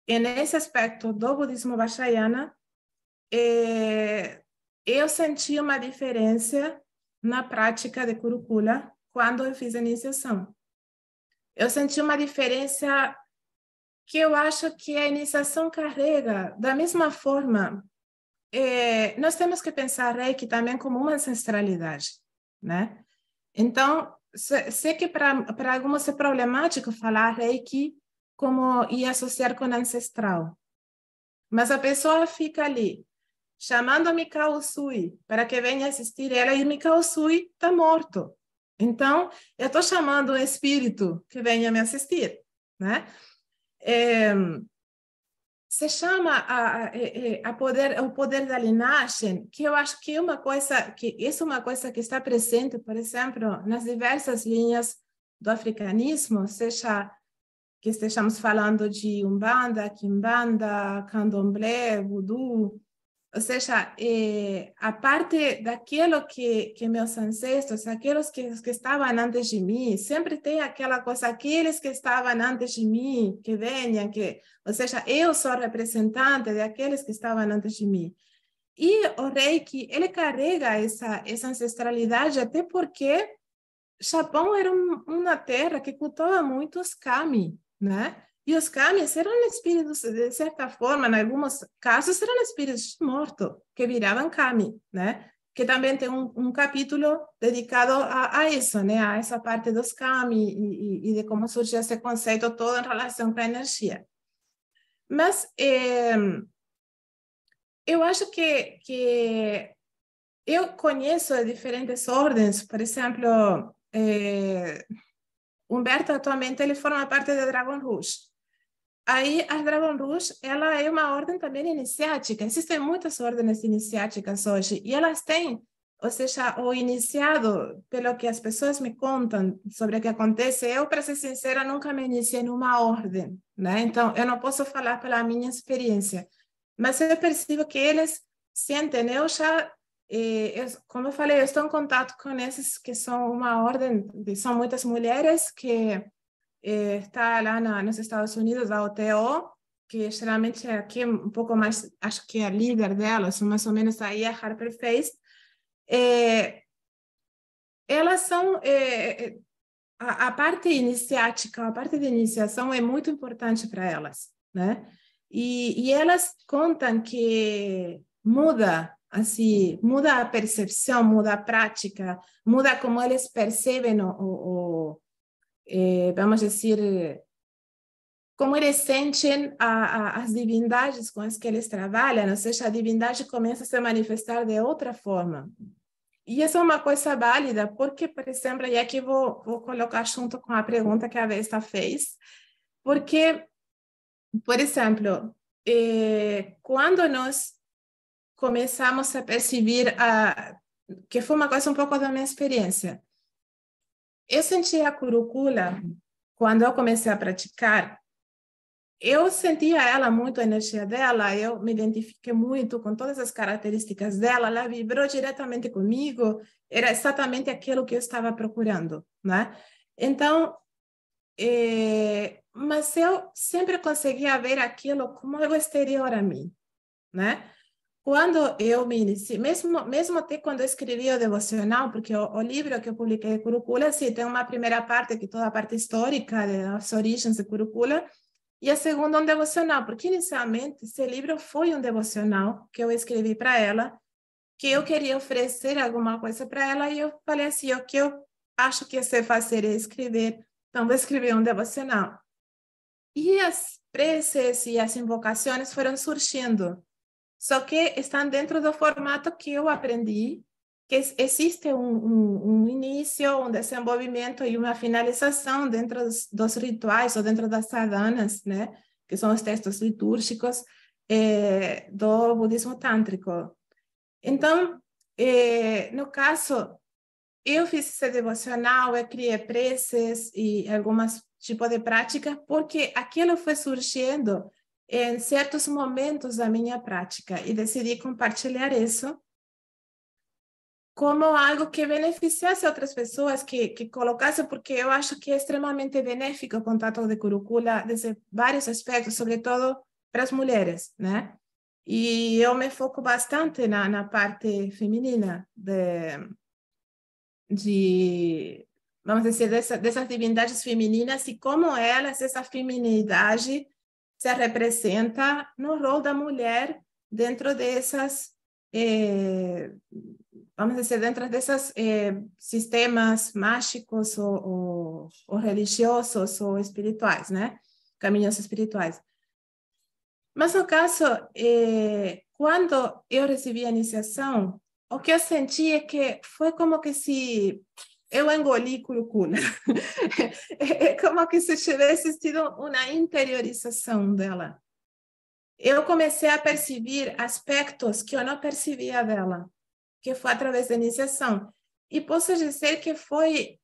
nesse aspecto do budismo Vajrayana, eu senti uma diferença na prática de Kurukula quando eu fiz a iniciação. Eu senti uma diferença que eu acho que a iniciação carrega da mesma forma. Nós temos que pensar Reiki também como uma ancestralidade, né? Então, sei que para alguns é problemático falar Reiki como ir associar com ancestral, mas a pessoa fica ali chamando a Mikao Usui para que venha assistir ela, e Mikao Usui está morto. Então, eu estou chamando um espírito que venha me assistir, né? se chama o poder da linhagem, que eu acho que isso é uma coisa que está presente, por exemplo, nas diversas linhas do africanismo, seja que estejamos falando de Umbanda, Quimbanda, Candomblé, Voodoo, ou seja, a parte daquilo que meus ancestros, aqueles que estavam antes de mim, sempre tem aquela coisa, aqueles que estavam antes de mim, que venham, ou seja, eu sou representante daqueles que estavam antes de mim. E o Reiki, ele carrega essa ancestralidade, até porque Japão era uma terra que cultuava muito os kami, né? E os kamis eram espíritos, de certa forma, em alguns casos, eram espíritos mortos, que viravam kami, né? Que também tem um capítulo dedicado a isso, né? A essa parte dos kami e de como surge esse conceito todo em relação com a energia. Mas eu acho que eu conheço diferentes ordens, por exemplo, Humberto atualmente ele forma parte da Dragon Rouge. Aí, a Dragon Rouge, ela é uma ordem também iniciática. Existem muitas ordens iniciáticas hoje. E elas têm, ou seja, o iniciado, pelo que as pessoas me contam sobre o que acontece, eu, para ser sincera, nunca me iniciei numa ordem, né? Então, eu não posso falar pela minha experiência. Mas eu percebo que eles sentem, eu já, como eu falei, eu estou em contato com esses que são uma ordem, são muitas mulheres que está lá nos Estados Unidos, a OTO, que geralmente aqui um pouco mais, acho que é a líder delas, mais ou menos aí a Harper Face. Elas são, a parte iniciática, a parte de iniciação é muito importante para elas, né? E elas contam que muda, assim, muda a percepção, muda a prática, muda como eles percebem vamos dizer, como eles sentem as divindades com as que eles trabalham, ou seja, a divindade começa a se manifestar de outra forma. E isso é uma coisa válida, porque, por exemplo, e aqui vou colocar junto com a pergunta que a Vesta fez, porque, por exemplo, quando nós começamos a perceber, que foi uma coisa um pouco da minha experiência, eu senti a curúcula, quando eu comecei a praticar, eu sentia ela muito, a energia dela, eu me identifiquei muito com todas as características dela, ela vibrou diretamente comigo, era exatamente aquilo que eu estava procurando, né? Então, mas eu sempre conseguia ver aquilo como algo exterior a mim, né? Quando eu me iniciei, mesmo até quando eu escrevi o devocional, porque o livro que eu publiquei, Curúcula, sim, tem uma primeira parte, que é toda a parte histórica das origens de Curúcula, e a segunda um devocional, porque inicialmente esse livro foi um devocional que eu escrevi para ela, que eu queria oferecer alguma coisa para ela, e eu falei assim, o que eu acho que eu sei fazer é escrever, então vou escrever um devocional. E as preces e as invocações foram surgindo, só que estão dentro do formato que eu aprendi, que existe um início, um desenvolvimento e uma finalização dentro dos rituais ou dentro das sadhanas, né? Que são os textos litúrgicos do budismo tântrico. Então, no caso, eu fiz esse devocional, eu criei preces e algumas tipos de prática, porque aquilo foi surgindo em certos momentos da minha prática e decidi compartilhar isso como algo que beneficiasse outras pessoas, que colocasse, porque eu acho que é extremamente benéfico o contato de Curúcula desde vários aspectos, sobretudo para as mulheres, né? E eu me foco bastante na parte feminina vamos dizer, dessas divindades femininas e como elas, essa feminidade se representa no rol da mulher dentro dessas, vamos dizer, dentro desses sistemas mágicos ou religiosos ou espirituais, né? Caminhos espirituais. Mas no caso, quando eu recebi a iniciação, o que eu senti é que foi como que se eu engoli Curúcula. É como que se tivesse tido uma interiorização dela. eu comecei a perceber aspectos que eu não percebia dela, que foi através da iniciação. E posso dizer que foi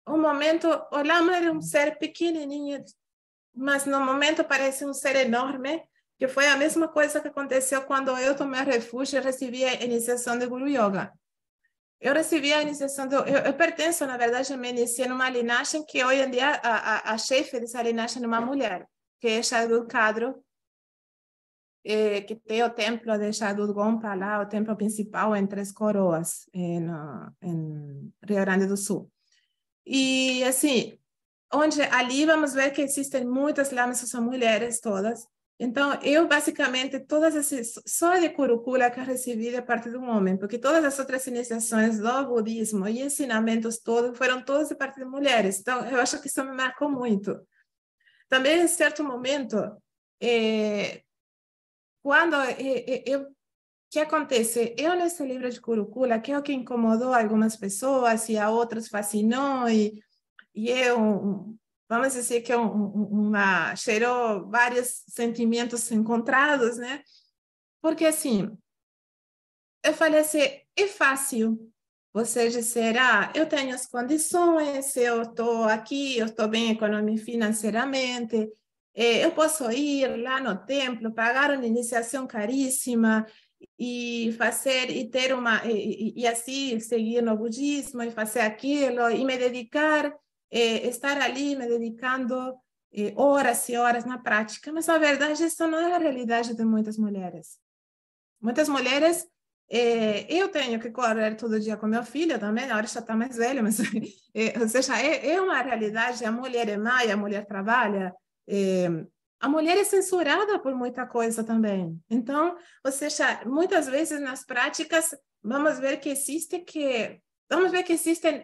um momento, o Lama era um ser pequenininho, mas no momento parece um ser enorme, que foi a mesma coisa que aconteceu quando eu tomei refúgio e recebi a iniciação de Guru Yoga. Eu recebi a iniciação, eu pertenço, na verdade, eu me iniciei numa linhagem que hoje em dia a chefe dessa linhagem é uma mulher, que é Shardul Kadro, que tem o templo de Shardul Gompa lá, o templo principal em Três Coroas, em Rio Grande do Sul. E, assim, onde ali vamos ver que existem muitas lamas, são mulheres todas. Então, eu, basicamente, todas essas, só de Kurukula que eu recebi de parte de um homem, porque todas as outras iniciações do budismo e ensinamentos todos foram todas de parte de mulheres. Então, eu acho que isso me marcou muito. Também, em certo momento, quando o que acontece? Eu, nesse livro de Kurukula, que é o que incomodou algumas pessoas e a outras fascinou, e eu, vamos dizer que gerou vários sentimentos encontrados, né? Porque, assim, eu falei assim, é fácil você dizer, eu tenho as condições, eu estou aqui, eu estou bem financeiramente, eu posso ir lá no templo, pagar uma iniciação caríssima e fazer e ter e assim seguir no budismo e fazer aquilo e me dedicar, estar ali me dedicando horas e horas na prática, mas na verdade isso não é a realidade de muitas mulheres. Muitas mulheres, eu tenho que correr todo dia com meu filho também, a hora já está mais velha, mas ou seja, é uma realidade, a mulher é mãe, a mulher trabalha, a mulher é censurada por muita coisa também. Então, ou seja, muitas vezes nas práticas, vamos ver que existe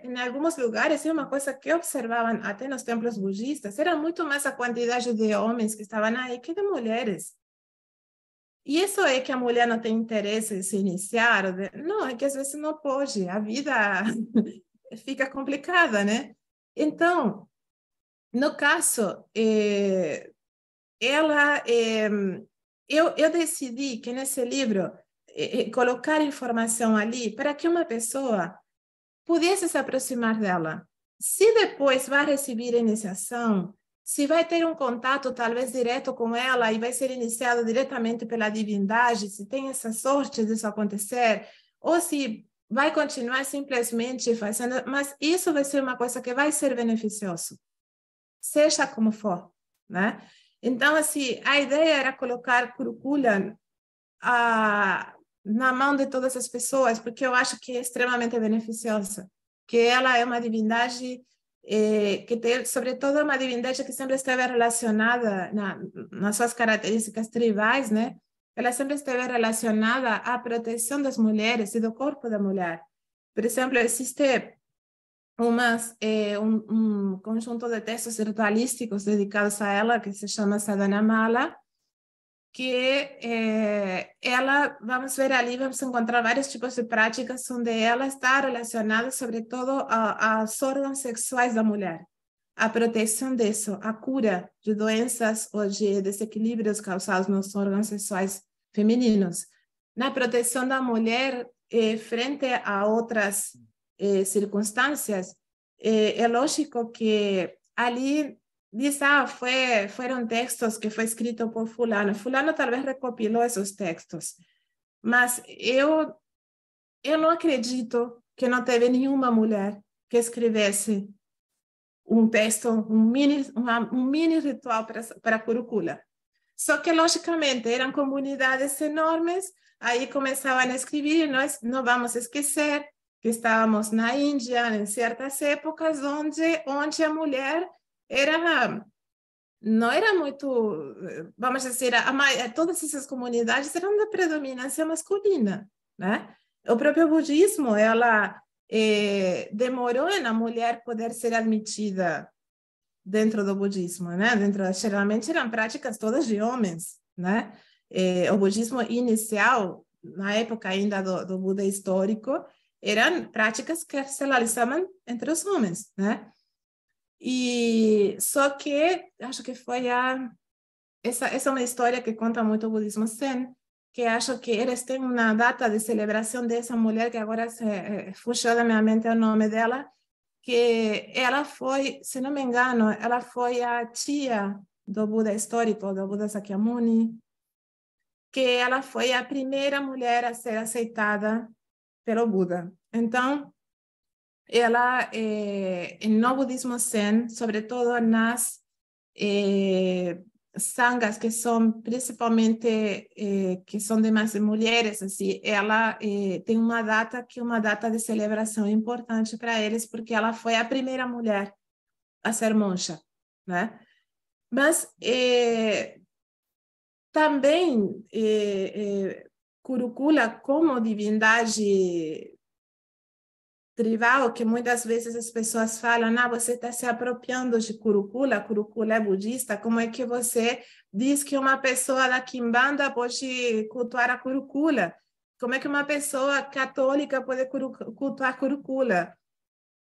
em alguns lugares, é uma coisa que observavam até nos templos budistas, era muito mais a quantidade de homens que estavam aí que de mulheres. E isso é que a mulher não tem interesse em se iniciar? Não, é que às vezes não pode, a vida fica complicada, né? Então, no caso, eu decidi que nesse livro colocar informação ali para que uma pessoa pudesse se aproximar dela. Se depois vai receber a iniciação, se vai ter um contato talvez direto com ela e vai ser iniciado diretamente pela divindade, se tem essa sorte disso acontecer, ou se vai continuar simplesmente fazendo, mas isso vai ser uma coisa que vai ser beneficioso, seja como for, né? Então, assim, a ideia era colocar Kurukula na mão de todas as pessoas, porque eu acho que é extremamente beneficiosa, que ela é uma divindade que tem, sobretudo, uma divindade que sempre esteve relacionada nas suas características tribais, né? Ela sempre esteve relacionada à proteção das mulheres e do corpo da mulher. Por exemplo, existe um conjunto de textos ritualísticos dedicados a ela, que se chama Sadhanamala, que ela, vamos ver ali, vamos encontrar vários tipos de práticas onde ela está relacionada, sobretudo, aos órgãos sexuais da mulher, a proteção disso, a cura de doenças ou de desequilíbrios causados nos órgãos sexuais femininos, na proteção da mulher frente a outras circunstâncias. É lógico que ali diz, foram textos que foi escrito por fulano. Fulano talvez recopilou esses textos, mas eu não acredito que não teve nenhuma mulher que escrevesse um texto, um mini ritual para Kurukula. Só que, logicamente, eram comunidades enormes, aí começavam a escrever, e nós não vamos esquecer que estávamos na Índia, em certas épocas, onde a mulher não era muito, vamos dizer, todas essas comunidades eram de predominância masculina, né? O próprio budismo, ela demorou na mulher poder ser admitida dentro do budismo, né? Geralmente eram práticas todas de homens, né? O budismo inicial, na época ainda do Buda histórico, eram práticas que se realizavam entre os homens, né? E só que acho que foi essa é uma história que conta muito o budismo Zen, que acho que eles têm uma data de celebração dessa mulher, que agora fugiu da minha mente o nome dela, que ela foi, se não me engano, ela foi a tia do Buda histórico, do Buda Sakyamuni, que ela foi a primeira mulher a ser aceitada pelo Buda. Então, ela, no budismo Zen, sobretudo nas sangas que são principalmente que são de mais mulheres, assim, ela tem uma data que é uma data de celebração importante para eles, porque ela foi a primeira mulher a ser monja, né? Mas também Kurukula, como divindade tribal, que muitas vezes as pessoas falam, você está se apropriando de Kurukula, Kurukula é budista, como é que você diz que uma pessoa da Kimbanda pode cultuar a Kurukula? Como é que uma pessoa católica pode cultuar Kurukula?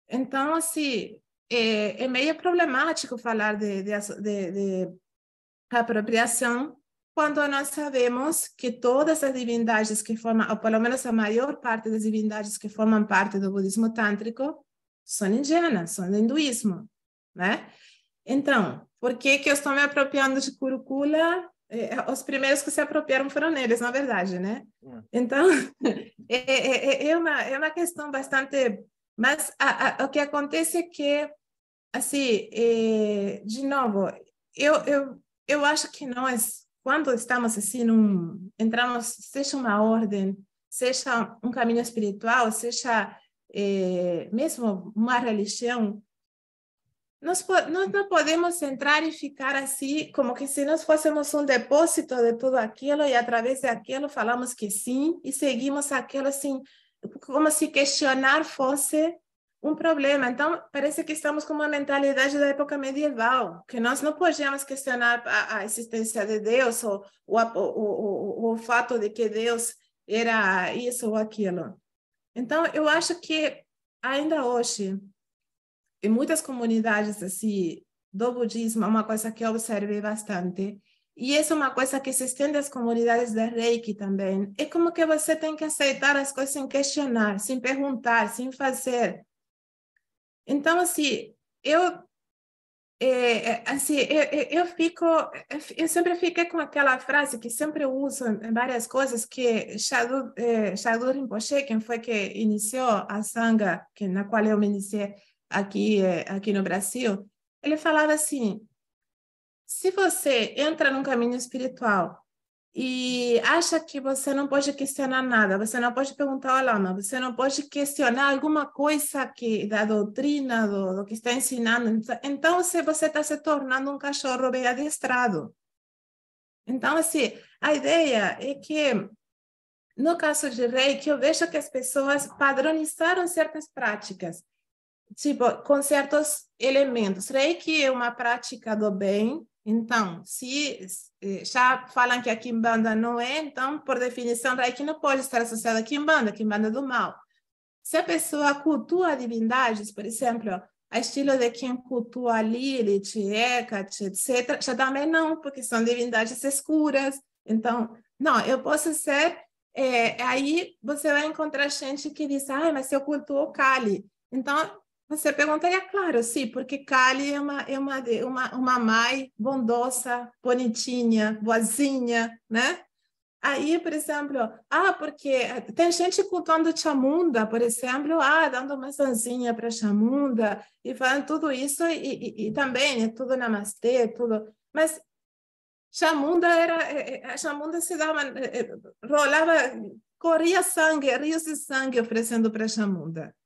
Então, assim, é meio problemático falar de apropriação, quando nós sabemos que todas as divindades que formam, ou pelo menos a maior parte das divindades que formam parte do budismo tântrico, são indianas, são do hinduísmo, né? Então, por que eu estou me apropriando de Kurukula? Os primeiros que se apropriaram foram eles, na verdade, né? Então, é uma questão bastante... Mas o que acontece é que, assim, de novo, eu acho que nós, quando estamos assim, entramos, seja uma ordem, seja um caminho espiritual, seja mesmo uma religião, nós não podemos entrar e ficar assim, como que se nós fôssemos um depósito de tudo aquilo e através daquilo falamos que sim e seguimos aquilo assim, como se questionar fosse um problema. Então, parece que estamos com uma mentalidade da época medieval, que nós não podíamos questionar a existência de Deus ou o fato de que Deus era isso ou aquilo. Então, eu acho que ainda hoje, em muitas comunidades assim, do budismo, é uma coisa que eu observei bastante, e essa é uma coisa que se estende às comunidades de Reiki também, é como que você tem que aceitar as coisas sem questionar, sem perguntar, sem fazer. Então, assim, eu sempre fiquei com aquela frase que sempre uso em várias coisas, que Sadhu Rinpoche, quem foi que iniciou a Sangha, na qual eu me iniciei aqui no Brasil, ele falava assim, se você entra num caminho espiritual e acha que você não pode questionar nada, você não pode perguntar ao Lama, você não pode questionar alguma coisa da doutrina, do que está ensinando, então você está se tornando um cachorro bem adestrado. Então, assim, a ideia é que, no caso de Reiki, eu vejo que as pessoas padronizaram certas práticas, tipo, com certos elementos. Reiki é uma prática do bem, então, se já falam que a Kimbanda não é, então, por definição, Reiki não pode estar associada a Kimbanda é do mal. Se a pessoa cultua divindades, por exemplo, a estilo de quem cultua Lilith, Hecate, etc., já também não, porque são divindades escuras. Então, não, eu posso ser... aí você vai encontrar gente que diz, mas eu cultuo Kali. Então, você perguntaria, claro, sim, porque Kali é uma mãe bondosa, bonitinha, boazinha, né? Aí, por exemplo, porque tem gente cultuando Chamunda, por exemplo, dando uma sanzinha para Chamunda e falando tudo isso e também é tudo namastê, tudo. Mas Chamunda a Chamunda se dava, rolava, corria sangue, rios de sangue oferecendo para Chamunda.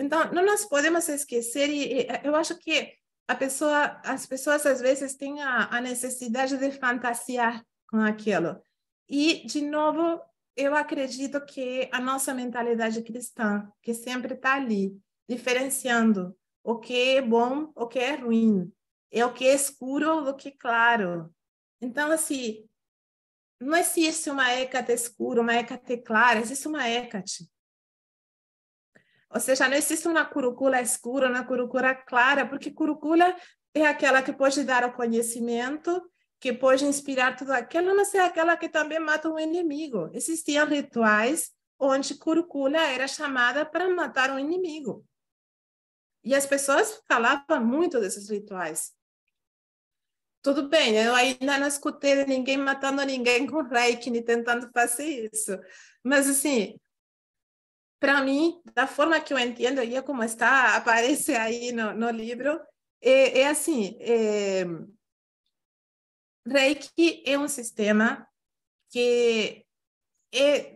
Então, não nós podemos esquecer, e eu acho que as pessoas às vezes têm a necessidade de fantasiar com aquilo. E, de novo, eu acredito que a nossa mentalidade cristã, que sempre está ali, diferenciando o que é bom, o que é ruim, é o que é escuro do que é claro. Então, assim, não existe uma Hecate escura, uma Hecate clara, existe uma Hecate. Ou seja, não existe uma Kurukula escura, uma Kurukula clara, porque Kurukula é aquela que pode dar o conhecimento, que pode inspirar tudo aquilo, mas é aquela que também mata um inimigo. Existiam rituais onde Curúcula era chamada para matar um inimigo. E as pessoas falavam muito desses rituais. Tudo bem, eu ainda não escutei de ninguém matando ninguém com reiki, nem tentando fazer isso. Mas, assim, para mim, da forma que eu entendo, e como está, aparece aí no livro, é assim, reiki é um sistema que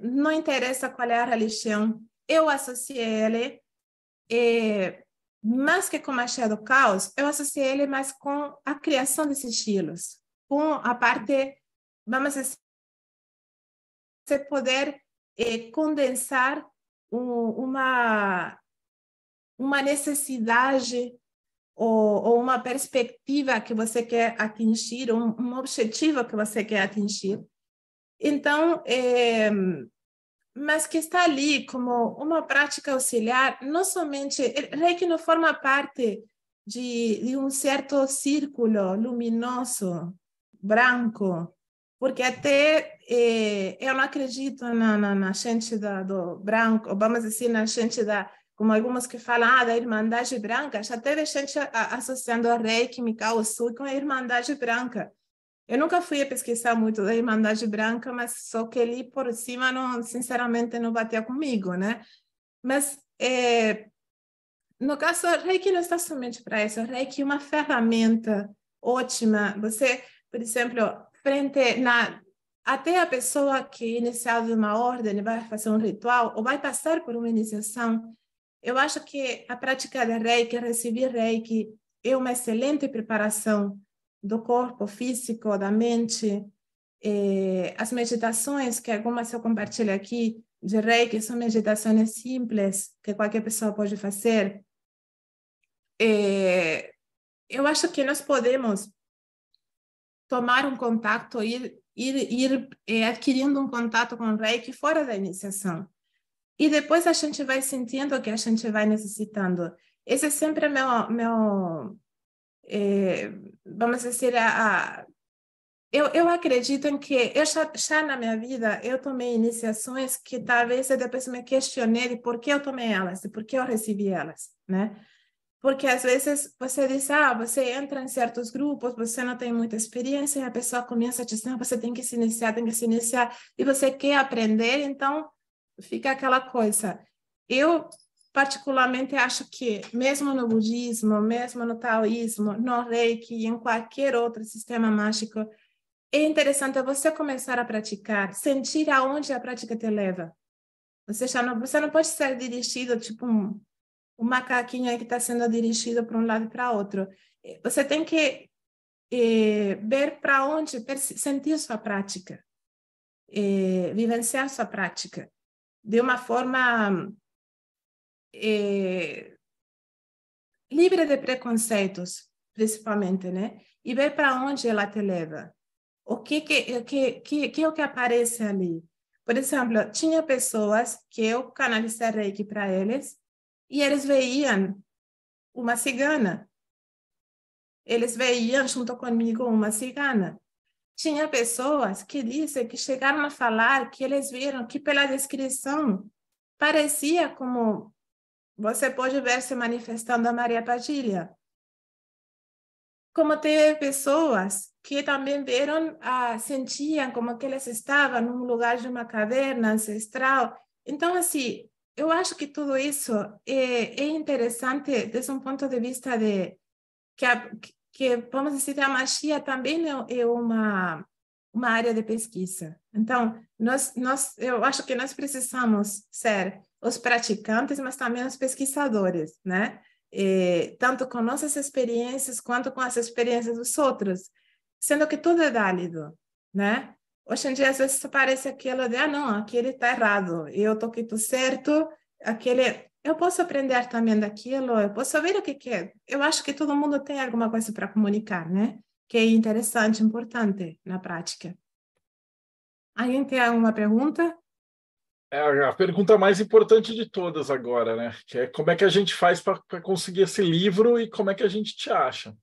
não interessa qual é a religião, eu associei ele, mais que com Axé do Caos, eu associei ele mais com a criação desses estilos, com a parte, vamos dizer, você poder condensar uma necessidade ou uma perspectiva que você quer atingir, um objetivo que você quer atingir. Então, mas que está ali como uma prática auxiliar, não somente... Reiki não forma parte de um certo círculo luminoso, branco, porque até eu não acredito na gente do branco, vamos dizer, na gente como alguns que falam, da Irmandade Branca, já teve gente associando a Reiki, Mikao Usui com a Irmandade Branca. Eu nunca fui a pesquisar muito da Irmandade Branca, mas só que ali por cima, sinceramente, não batia comigo, né? Mas, no caso, o Reiki não está somente para isso. O Reiki é uma ferramenta ótima. Você, por exemplo, até a pessoa que é iniciada de uma ordem vai fazer um ritual ou vai passar por uma iniciação, eu acho que a prática de Reiki, receber Reiki, é uma excelente preparação do corpo físico, da mente. As meditações, que algumas eu compartilho aqui, de Reiki, são meditações simples, que qualquer pessoa pode fazer. Eu acho que nós podemos tomar um contato, ir adquirindo um contato com o Reiki fora da iniciação. E depois a gente vai sentindo o que a gente vai necessitando. Esse é sempre meu vamos dizer, eu acredito em que eu já na minha vida eu tomei iniciações que talvez eu depois me questionei de por que eu tomei elas, de por que eu recebi elas, né? Porque às vezes você diz, você entra em certos grupos, você não tem muita experiência, e a pessoa começa a dizer, você tem que se iniciar, e você quer aprender, então fica aquela coisa. Eu particularmente acho que, mesmo no budismo, mesmo no taoísmo, no reiki, em qualquer outro sistema mágico, é interessante você começar a praticar, sentir aonde a prática te leva. Você não pode ser dirigido, tipo um macaquinho que está sendo dirigido para um lado e para outro. Você tem que ver para onde, sentir sua prática, vivenciar sua prática, de uma forma livre de preconceitos, principalmente, né? E ver para onde ela te leva. O que é o que aparece ali? Por exemplo, tinha pessoas que eu canalizei Reiki para eles e eles veiam uma cigana. Eles veiam junto comigo uma cigana. Tinha pessoas que dizem que chegaram a falar que eles viram que pela descrição parecia como você pode ver se manifestando a Maria Padilha. Como teve pessoas que também viram, sentiam como que eles estavam num lugar de uma caverna ancestral. Então, assim, eu acho que tudo isso é interessante desde um ponto de vista de que vamos dizer, a magia também é uma área de pesquisa. Então, eu acho que nós precisamos ser os praticantes, mas também os pesquisadores, né? Tanto com nossas experiências quanto com as experiências dos outros, sendo que tudo é válido, né? Hoje em dia, às vezes, parece aquilo de, não, aquele está errado, eu estou aqui certo, aquele... Eu posso aprender também daquilo, eu posso ver o que é. Eu acho que todo mundo tem alguma coisa para comunicar, né? Que é interessante, importante na prática. Alguém tem alguma pergunta? A pergunta mais importante de todas agora, né? Que é como é que a gente faz para conseguir esse livro e como é que a gente te acha?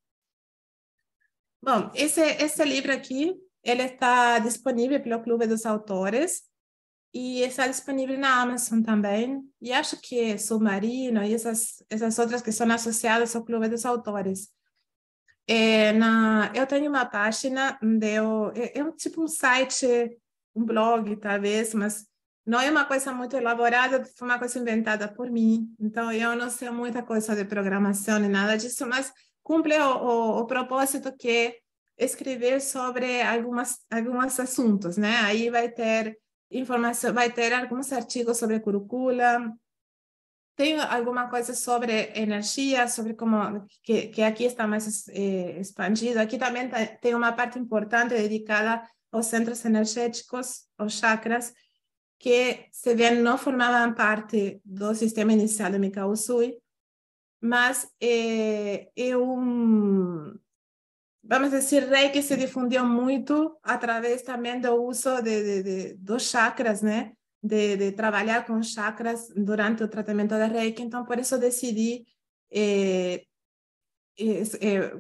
Bom, esse livro aqui, ele está disponível pelo Clube dos Autores e está disponível na Amazon também. E acho que Submarino e essas outras que são associadas ao Clube dos Autores. Eu tenho uma página, tipo um site, um blog, talvez, mas não é uma coisa muito elaborada, foi uma coisa inventada por mim. Então, eu não sei muita coisa de programação nem nada disso, mas cumpre o propósito que é escrever sobre alguns assuntos, né? Aí vai ter informação, vai ter alguns artigos sobre currícula, tem alguma coisa sobre energia, sobre como que aqui está mais expandido. Aqui também tem uma parte importante dedicada aos centros energéticos, aos chakras, que se bem não formavam parte do sistema inicial do Mikao Usui, mas vamos dizer, Reiki se difundiu muito através também do uso dos chakras, né? De trabalhar com chakras durante o tratamento da Reiki. Então, por isso decidi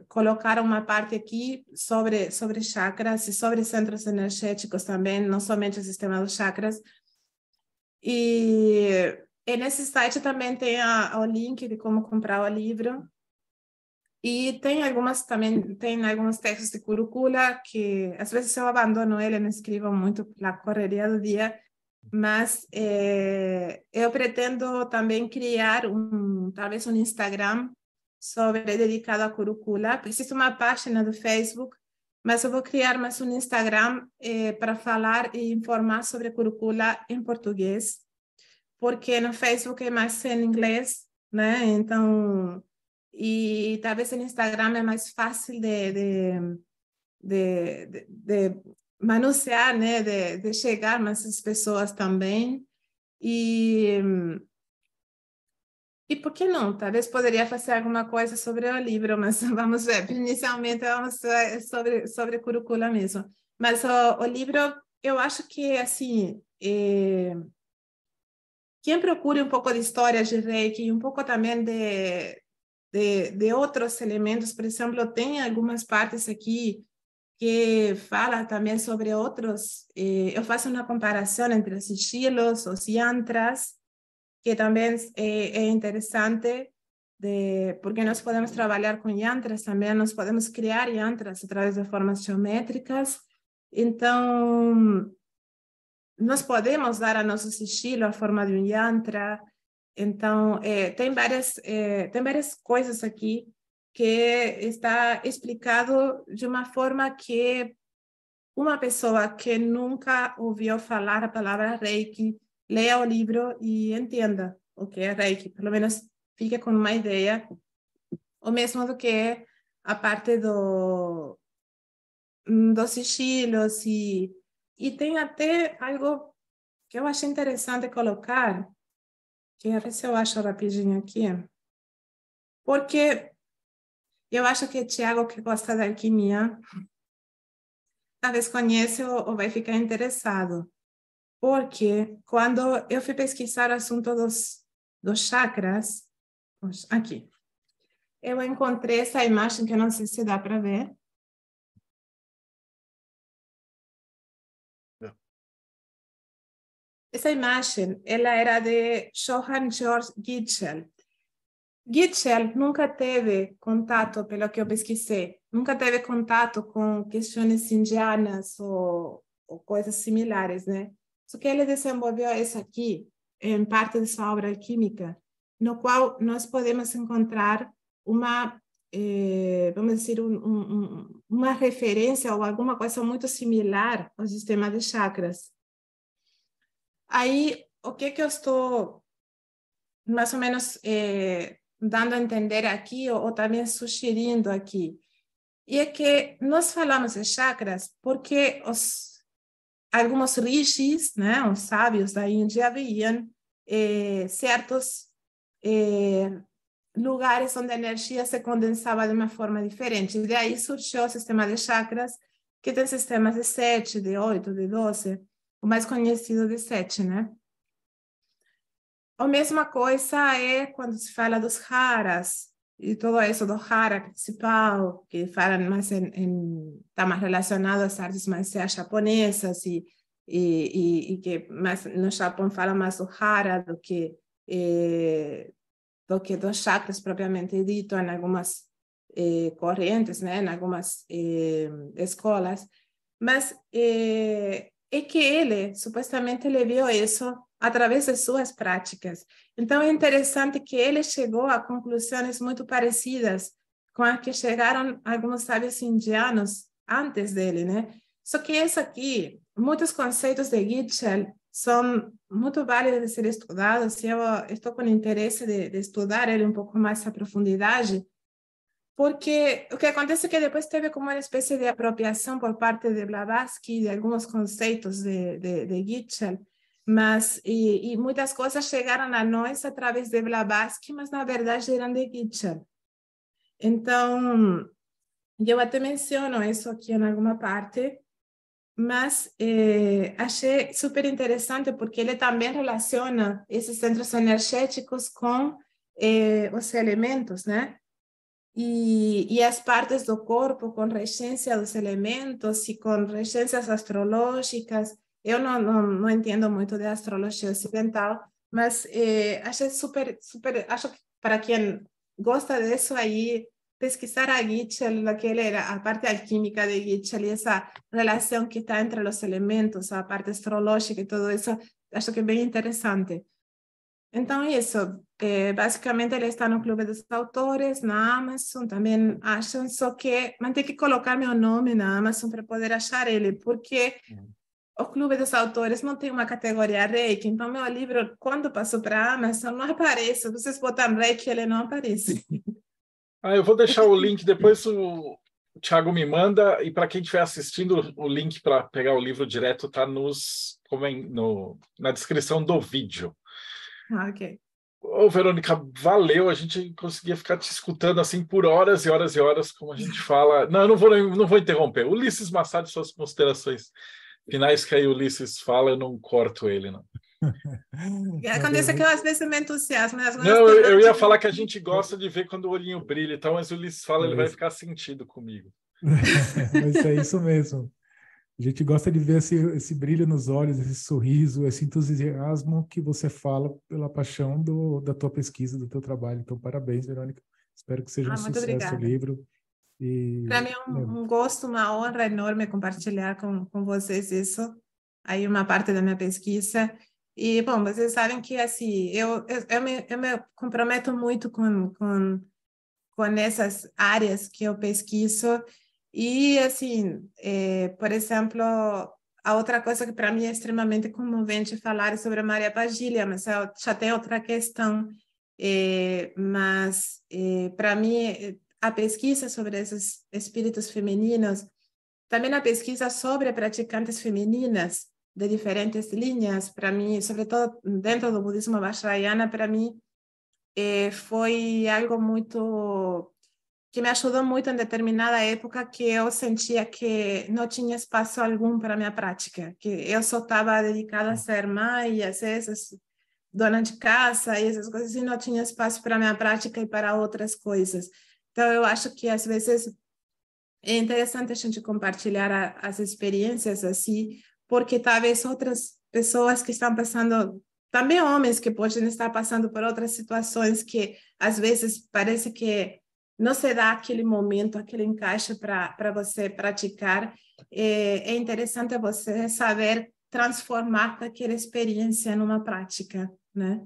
colocar uma parte aqui sobre chakras e sobre centros energéticos também, não somente o sistema dos chakras. E nesse site também tem o link de como comprar o livro. E tem alguns textos de currícula que às vezes eu abandono ele, não escrevo muito pela correria do dia, mas eu pretendo também criar talvez um Instagram dedicado à currícula. Existe uma página do Facebook, mas eu vou criar mais um Instagram para falar e informar sobre currícula em português, porque no Facebook é mais em inglês, né? Então, e talvez no Instagram é mais fácil de manusear, né? De chegar mais às pessoas também. E por que não? Talvez poderia fazer alguma coisa sobre o livro, mas vamos ver. Inicialmente, vamos ver sobre currícula mesmo. Mas o livro, eu acho que, assim, quem procure um pouco de história de Reiki, um pouco também de outros elementos, por exemplo, tem algumas partes aqui que fala também sobre outros, eu faço uma comparação entre os estilos, os yantras, que também é interessante, porque nós podemos trabalhar com yantras também, nós podemos criar yantras através de formas geométricas, então nós podemos dar a nosso estilo a forma de um yantra. Então, tem várias coisas aqui que está explicado de uma forma que uma pessoa que nunca ouviu falar a palavra Reiki leia o livro e entenda o que é Reiki, pelo menos fique com uma ideia, o mesmo do que é a parte dos estilos e tem até algo que eu achei interessante colocar, que a ver se eu acho rapidinho aqui, porque eu acho que Tiago, que gosta da alquimia, talvez conhece ou vai ficar interessado, porque quando eu fui pesquisar o assunto dos chakras, aqui, eu encontrei essa imagem que eu não sei se dá para ver. Essa imagem, ela era de Johann Georg Gitschel. Gitschel nunca teve contato, pelo que eu pesquisei, nunca teve contato com questões indianas ou coisas similares, né? Só que ele desenvolveu isso aqui, em parte de sua obra alquímica, no qual nós podemos encontrar uma, vamos dizer, uma referência ou alguma coisa muito similar ao sistema de chakras. Aí, o que eu estou mais ou menos dando a entender aqui, ou também sugerindo aqui, e é que nós falamos de chakras porque alguns rishis, né, os sábios da Índia, viam certos lugares onde a energia se condensava de uma forma diferente. E daí surgiu o sistema de chakras, que tem sistemas de 7, de 8, de 12, o mais conhecido de 7, né? A mesma coisa é quando se fala dos haras, e todo isso do Hara principal, que falam mais está mais relacionado às artes marciais japonesas e que mais, no Japão fala mais do Hara do que dos chakras propriamente dito em algumas correntes, né, em algumas escolas, mas é que ele, supostamente, ele viu isso através de suas práticas. Então, é interessante que ele chegou a conclusões muito parecidas com as que chegaram alguns sábios indianos antes dele, né? Só que isso aqui, muitos conceitos de Gitchell são muito válidos de ser estudados, e eu estou com interesse de estudar ele um pouco mais a profundidade, porque o que acontece é que depois teve como uma espécie de apropriação por parte de Blavatsky de alguns conceitos de Gitchell, mas e muitas coisas chegaram a nós através de Blavatsky, mas na verdade eram de Gitchell. Então, eu até menciono isso aqui em alguma parte, mas achei super interessante porque ele também relaciona esses centros energéticos com os elementos, né? E as partes do corpo com regência dos elementos e com regências astrológicas. Eu não entendo muito de astrologia ocidental, mas achei super, acho que para quem gosta disso aí, pesquisar a Gitchell, a parte alquímica de Gitchell e essa relação que está entre os elementos, a parte astrológica e tudo isso, acho que é bem interessante. Então, isso, basicamente ele está no Clube dos Autores, na Amazon, também acham, só que mas tem que colocar meu nome na Amazon para poder achar ele, porque o Clube dos Autores não tem uma categoria Reiki, então meu livro, quando passou para a Amazon, não aparece, vocês botam Reiki, ele não aparece. Eu vou deixar o link, depois o Thiago me manda, e para quem estiver assistindo, o link para pegar o livro direto está na descrição do vídeo. Ok. Ô, Verônica, valeu. A gente conseguia ficar te escutando assim por horas e horas e horas, como a gente fala. Não, eu não vou interromper. Ulisses Massad, suas considerações finais, que aí o Ulisses fala, eu não corto ele, não. Acontece que eu às vezes me entusiasmo. Não, eu ia falar que a gente gosta de ver quando o olhinho brilha, então, mas o Ulisses fala, ele vai ficar sentido comigo. Mas é isso mesmo. A gente gosta de ver esse brilho nos olhos, esse sorriso, esse entusiasmo que você fala pela paixão da tua pesquisa, do teu trabalho. Então, parabéns, Verônica. Espero que seja um sucesso o livro. Para mim é um gosto, uma honra enorme compartilhar com vocês isso. Aí uma parte da minha pesquisa. E, bom, vocês sabem que, assim, eu me comprometo muito com essas áreas que eu pesquiso. E, assim, por exemplo, a outra coisa que para mim é extremamente comovente falar é sobre a Maria Padilha, mas já tem outra questão. Mas, para mim, a pesquisa sobre esses espíritos femininos, também a pesquisa sobre praticantes femininas de diferentes linhas, para mim, sobretudo dentro do budismo vajrayana, para mim, foi algo muito que me ajudou muito em determinada época que eu sentia que não tinha espaço algum para a minha prática, que eu só estava dedicada a ser mãe, a ser dona de casa e essas coisas, e não tinha espaço para a minha prática e para outras coisas. Então, eu acho que, às vezes, é interessante a gente compartilhar as experiências assim, porque talvez outras pessoas que estão passando, também homens que podem estar passando por outras situações que, às vezes, parece que não se dá aquele momento, aquele encaixe para você praticar. É interessante você saber transformar aquela experiência numa prática, né?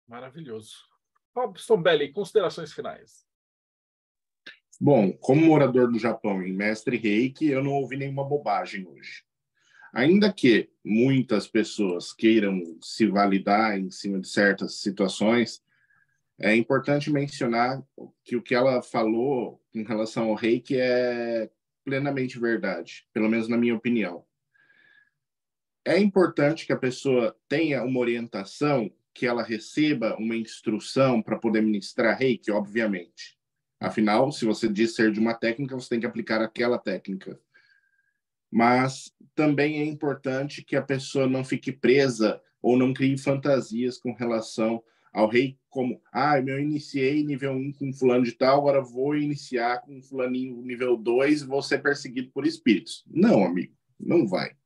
Maravilhoso. Robson Belli, considerações finais. Bom, como morador do Japão e mestre Reiki, eu não ouvi nenhuma bobagem hoje. Ainda que muitas pessoas queiram se validar em cima de certas situações, é importante mencionar que o que ela falou em relação ao Reiki é plenamente verdade, pelo menos na minha opinião. É importante que a pessoa tenha uma orientação, que ela receba uma instrução para poder ministrar Reiki, obviamente. Afinal, se você diz ser de uma técnica, você tem que aplicar aquela técnica. Mas também é importante que a pessoa não fique presa ou não crie fantasias com relação ao reiki como, eu iniciei nível 1 com fulano de tal, agora vou iniciar com fulaninho nível 2 e vou ser perseguido por espíritos. Não, amigo, não vai.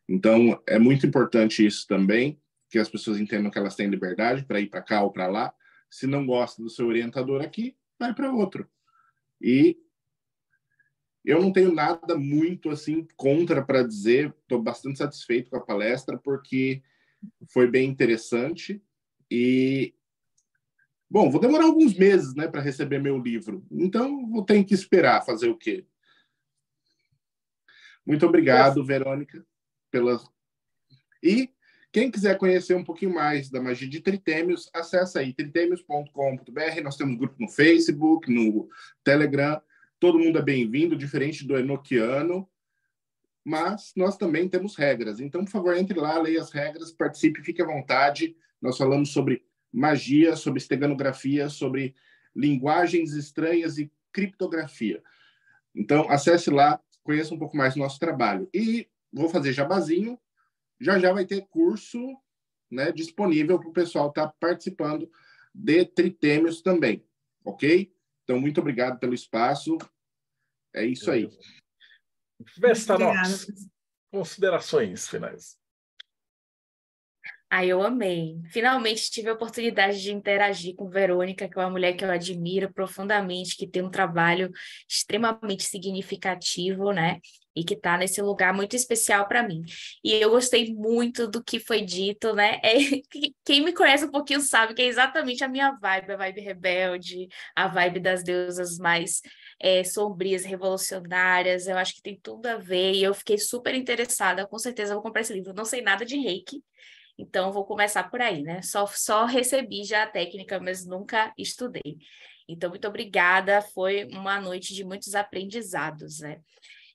Então, é muito importante isso também, que as pessoas entendam que elas têm liberdade para ir para cá ou para lá. Se não gosta do seu orientador aqui, vai para outro. E eu não tenho nada muito assim contra para dizer, estou bastante satisfeito com a palestra, porque foi bem interessante e, bom, vou demorar alguns meses, né, para receber meu livro, então vou ter que esperar, fazer o quê? Muito obrigado, Verônica, E quem quiser conhecer um pouquinho mais da magia de Tritêmios, acessa aí tritêmios.com.br. Nós temos grupo no Facebook, no Telegram. Todo mundo é bem-vindo, diferente do enoquiano. Mas nós também temos regras. Então, por favor, entre lá, leia as regras, participe, fique à vontade. Nós falamos sobre magia, sobre esteganografia, sobre linguagens estranhas e criptografia. Então, acesse lá, conheça um pouco mais do nosso trabalho. E vou fazer jabazinho. Já vai ter curso, né, disponível para o pessoal estar participando de Tritêmios também, ok? Então, muito obrigado pelo espaço. É isso aí. Vesta Nox, considerações finais. Eu amei. Finalmente tive a oportunidade de interagir com Verônica, que é uma mulher que eu admiro profundamente, que tem um trabalho extremamente significativo, né? E que está nesse lugar muito especial para mim. E eu gostei muito do que foi dito, né? Quem me conhece um pouquinho sabe que é exatamente a minha vibe, a vibe rebelde, a vibe das deusas mais sombrias, revolucionárias. Eu acho que tem tudo a ver e eu fiquei super interessada. Com certeza vou comprar esse livro. Não sei nada de reiki, então vou começar por aí, né? Só recebi já a técnica, mas nunca estudei. Então, muito obrigada. Foi uma noite de muitos aprendizados, né?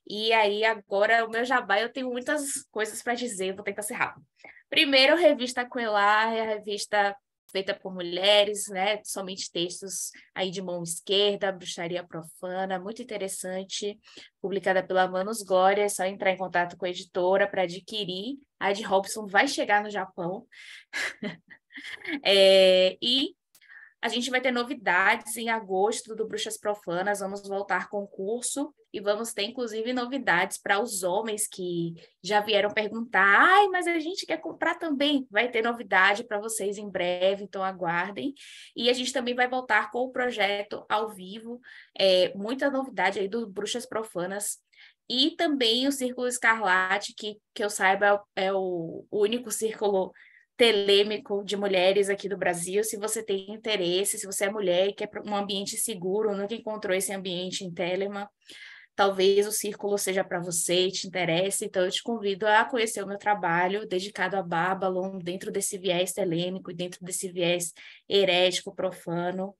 E aí, agora, o meu jabá, eu tenho muitas coisas para dizer, vou tentar ser rápido. Primeiro, a revista Quelar, é a revista feita por mulheres, né? Somente textos aí de mão esquerda, bruxaria profana, muito interessante, publicada pela Manos Glória, é só entrar em contato com a editora para adquirir. A de Robson vai chegar no Japão. E a gente vai ter novidades em agosto do Bruxas Profanas, vamos voltar com o curso e vamos ter, inclusive, novidades para os homens que já vieram perguntar, mas a gente quer comprar também. Vai ter novidade para vocês em breve, então aguardem. E a gente também vai voltar com o projeto ao vivo, muita novidade aí do Bruxas Profanas. E também o Círculo Escarlate, que eu saiba é o único círculo telêmico de mulheres aqui do Brasil. Se você tem interesse, se você é mulher e quer um ambiente seguro, nunca encontrou esse ambiente em Telema, talvez o círculo seja para você e te interesse, então eu te convido a conhecer o meu trabalho dedicado a Babylon, dentro desse viés telêmico, dentro desse viés herético, profano,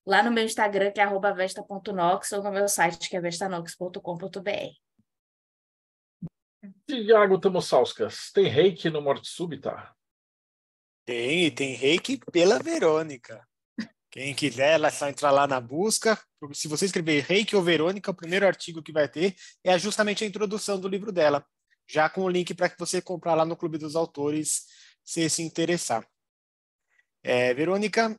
lá no meu Instagram, que é @vesta.nox, ou no meu site, que é vestanox.com.br. Tiago Tamosauskas, tem reiki no Morte Súbita? Tem reiki pela Verônica. Quem quiser, é só entrar lá na busca. Se você escrever reiki ou Verônica, o primeiro artigo que vai ter é justamente a introdução do livro dela, já com o link para que você comprar lá no Clube dos Autores, se interessar. Verônica,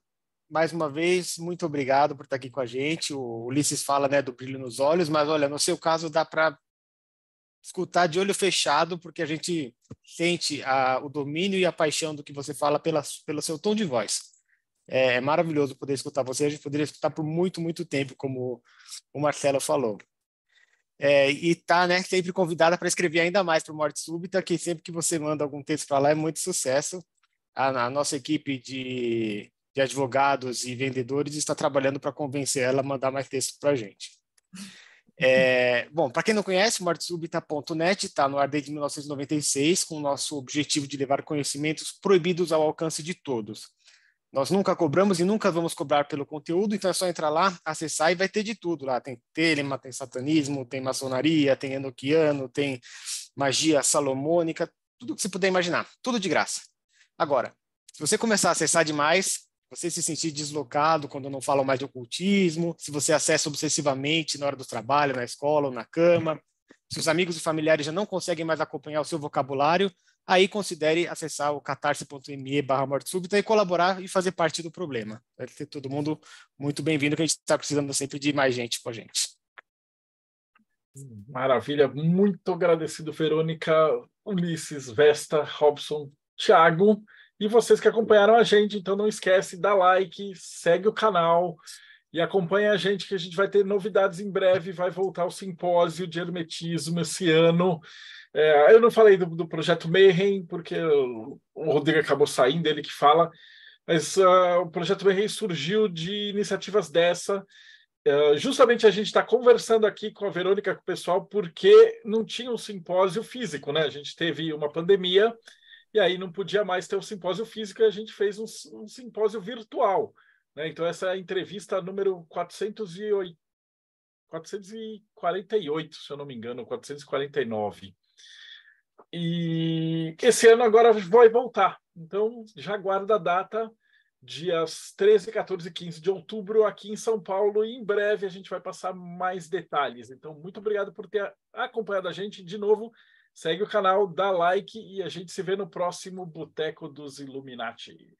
mais uma vez, muito obrigado por estar aqui com a gente. O Ulisses fala, né, do brilho nos olhos, mas olha, no seu caso dá para escutar de olho fechado, porque a gente sente o domínio e a paixão do que você fala pelo seu tom de voz. É maravilhoso poder escutar você. A gente poderia escutar por muito, muito tempo, como o Marcelo falou. E tá, né, sempre convidada para escrever ainda mais para o Morte Súbita, que sempre que você manda algum texto para lá é muito sucesso. A nossa equipe de advogados e vendedores está trabalhando para convencer ela a mandar mais texto para a gente. Bom, para quem não conhece, mortesubita.net está no ar desde 1996, com o nosso objetivo de levar conhecimentos proibidos ao alcance de todos. Nós nunca cobramos e nunca vamos cobrar pelo conteúdo, então é só entrar lá, acessar e vai ter de tudo lá. Tem telema, tem satanismo, tem maçonaria, tem enoquiano, tem magia salomônica, tudo que você puder imaginar, tudo de graça. Agora, se você começar a acessar demais, você se sentir deslocado quando não falam mais de ocultismo, se você acessa obsessivamente na hora do trabalho, na escola ou na cama, se os amigos e familiares já não conseguem mais acompanhar o seu vocabulário, aí considere acessar o catarse.me/morte súbita e colaborar e fazer parte do problema. Vai ter todo mundo muito bem-vindo, que a gente está precisando sempre de mais gente com a gente. Maravilha, muito agradecido, Verônica, Ulisses, Vesta, Robson, Thiago, e vocês que acompanharam a gente. Então não esquece, dá like, segue o canal e acompanha a gente, que a gente vai ter novidades em breve. Vai voltar o simpósio de hermetismo esse ano. Eu não falei do projeto Mayhem, porque o Rodrigo acabou saindo, ele que fala, mas o projeto Mayhem surgiu de iniciativas dessa. Justamente a gente está conversando aqui com a Verônica, com o pessoal, porque não tinha um simpósio físico, né? A gente teve uma pandemia e aí não podia mais ter um simpósio físico, e a gente fez um simpósio virtual, né? Então essa é a entrevista número 448, se eu não me engano, 449. E esse ano agora vai voltar. Então já guarda a data, dias 13, 14 e 15 de outubro, aqui em São Paulo, e em breve a gente vai passar mais detalhes. Então, muito obrigado por ter acompanhado a gente. De novo, segue o canal, dá like e a gente se vê no próximo Boteco dos Illuminati.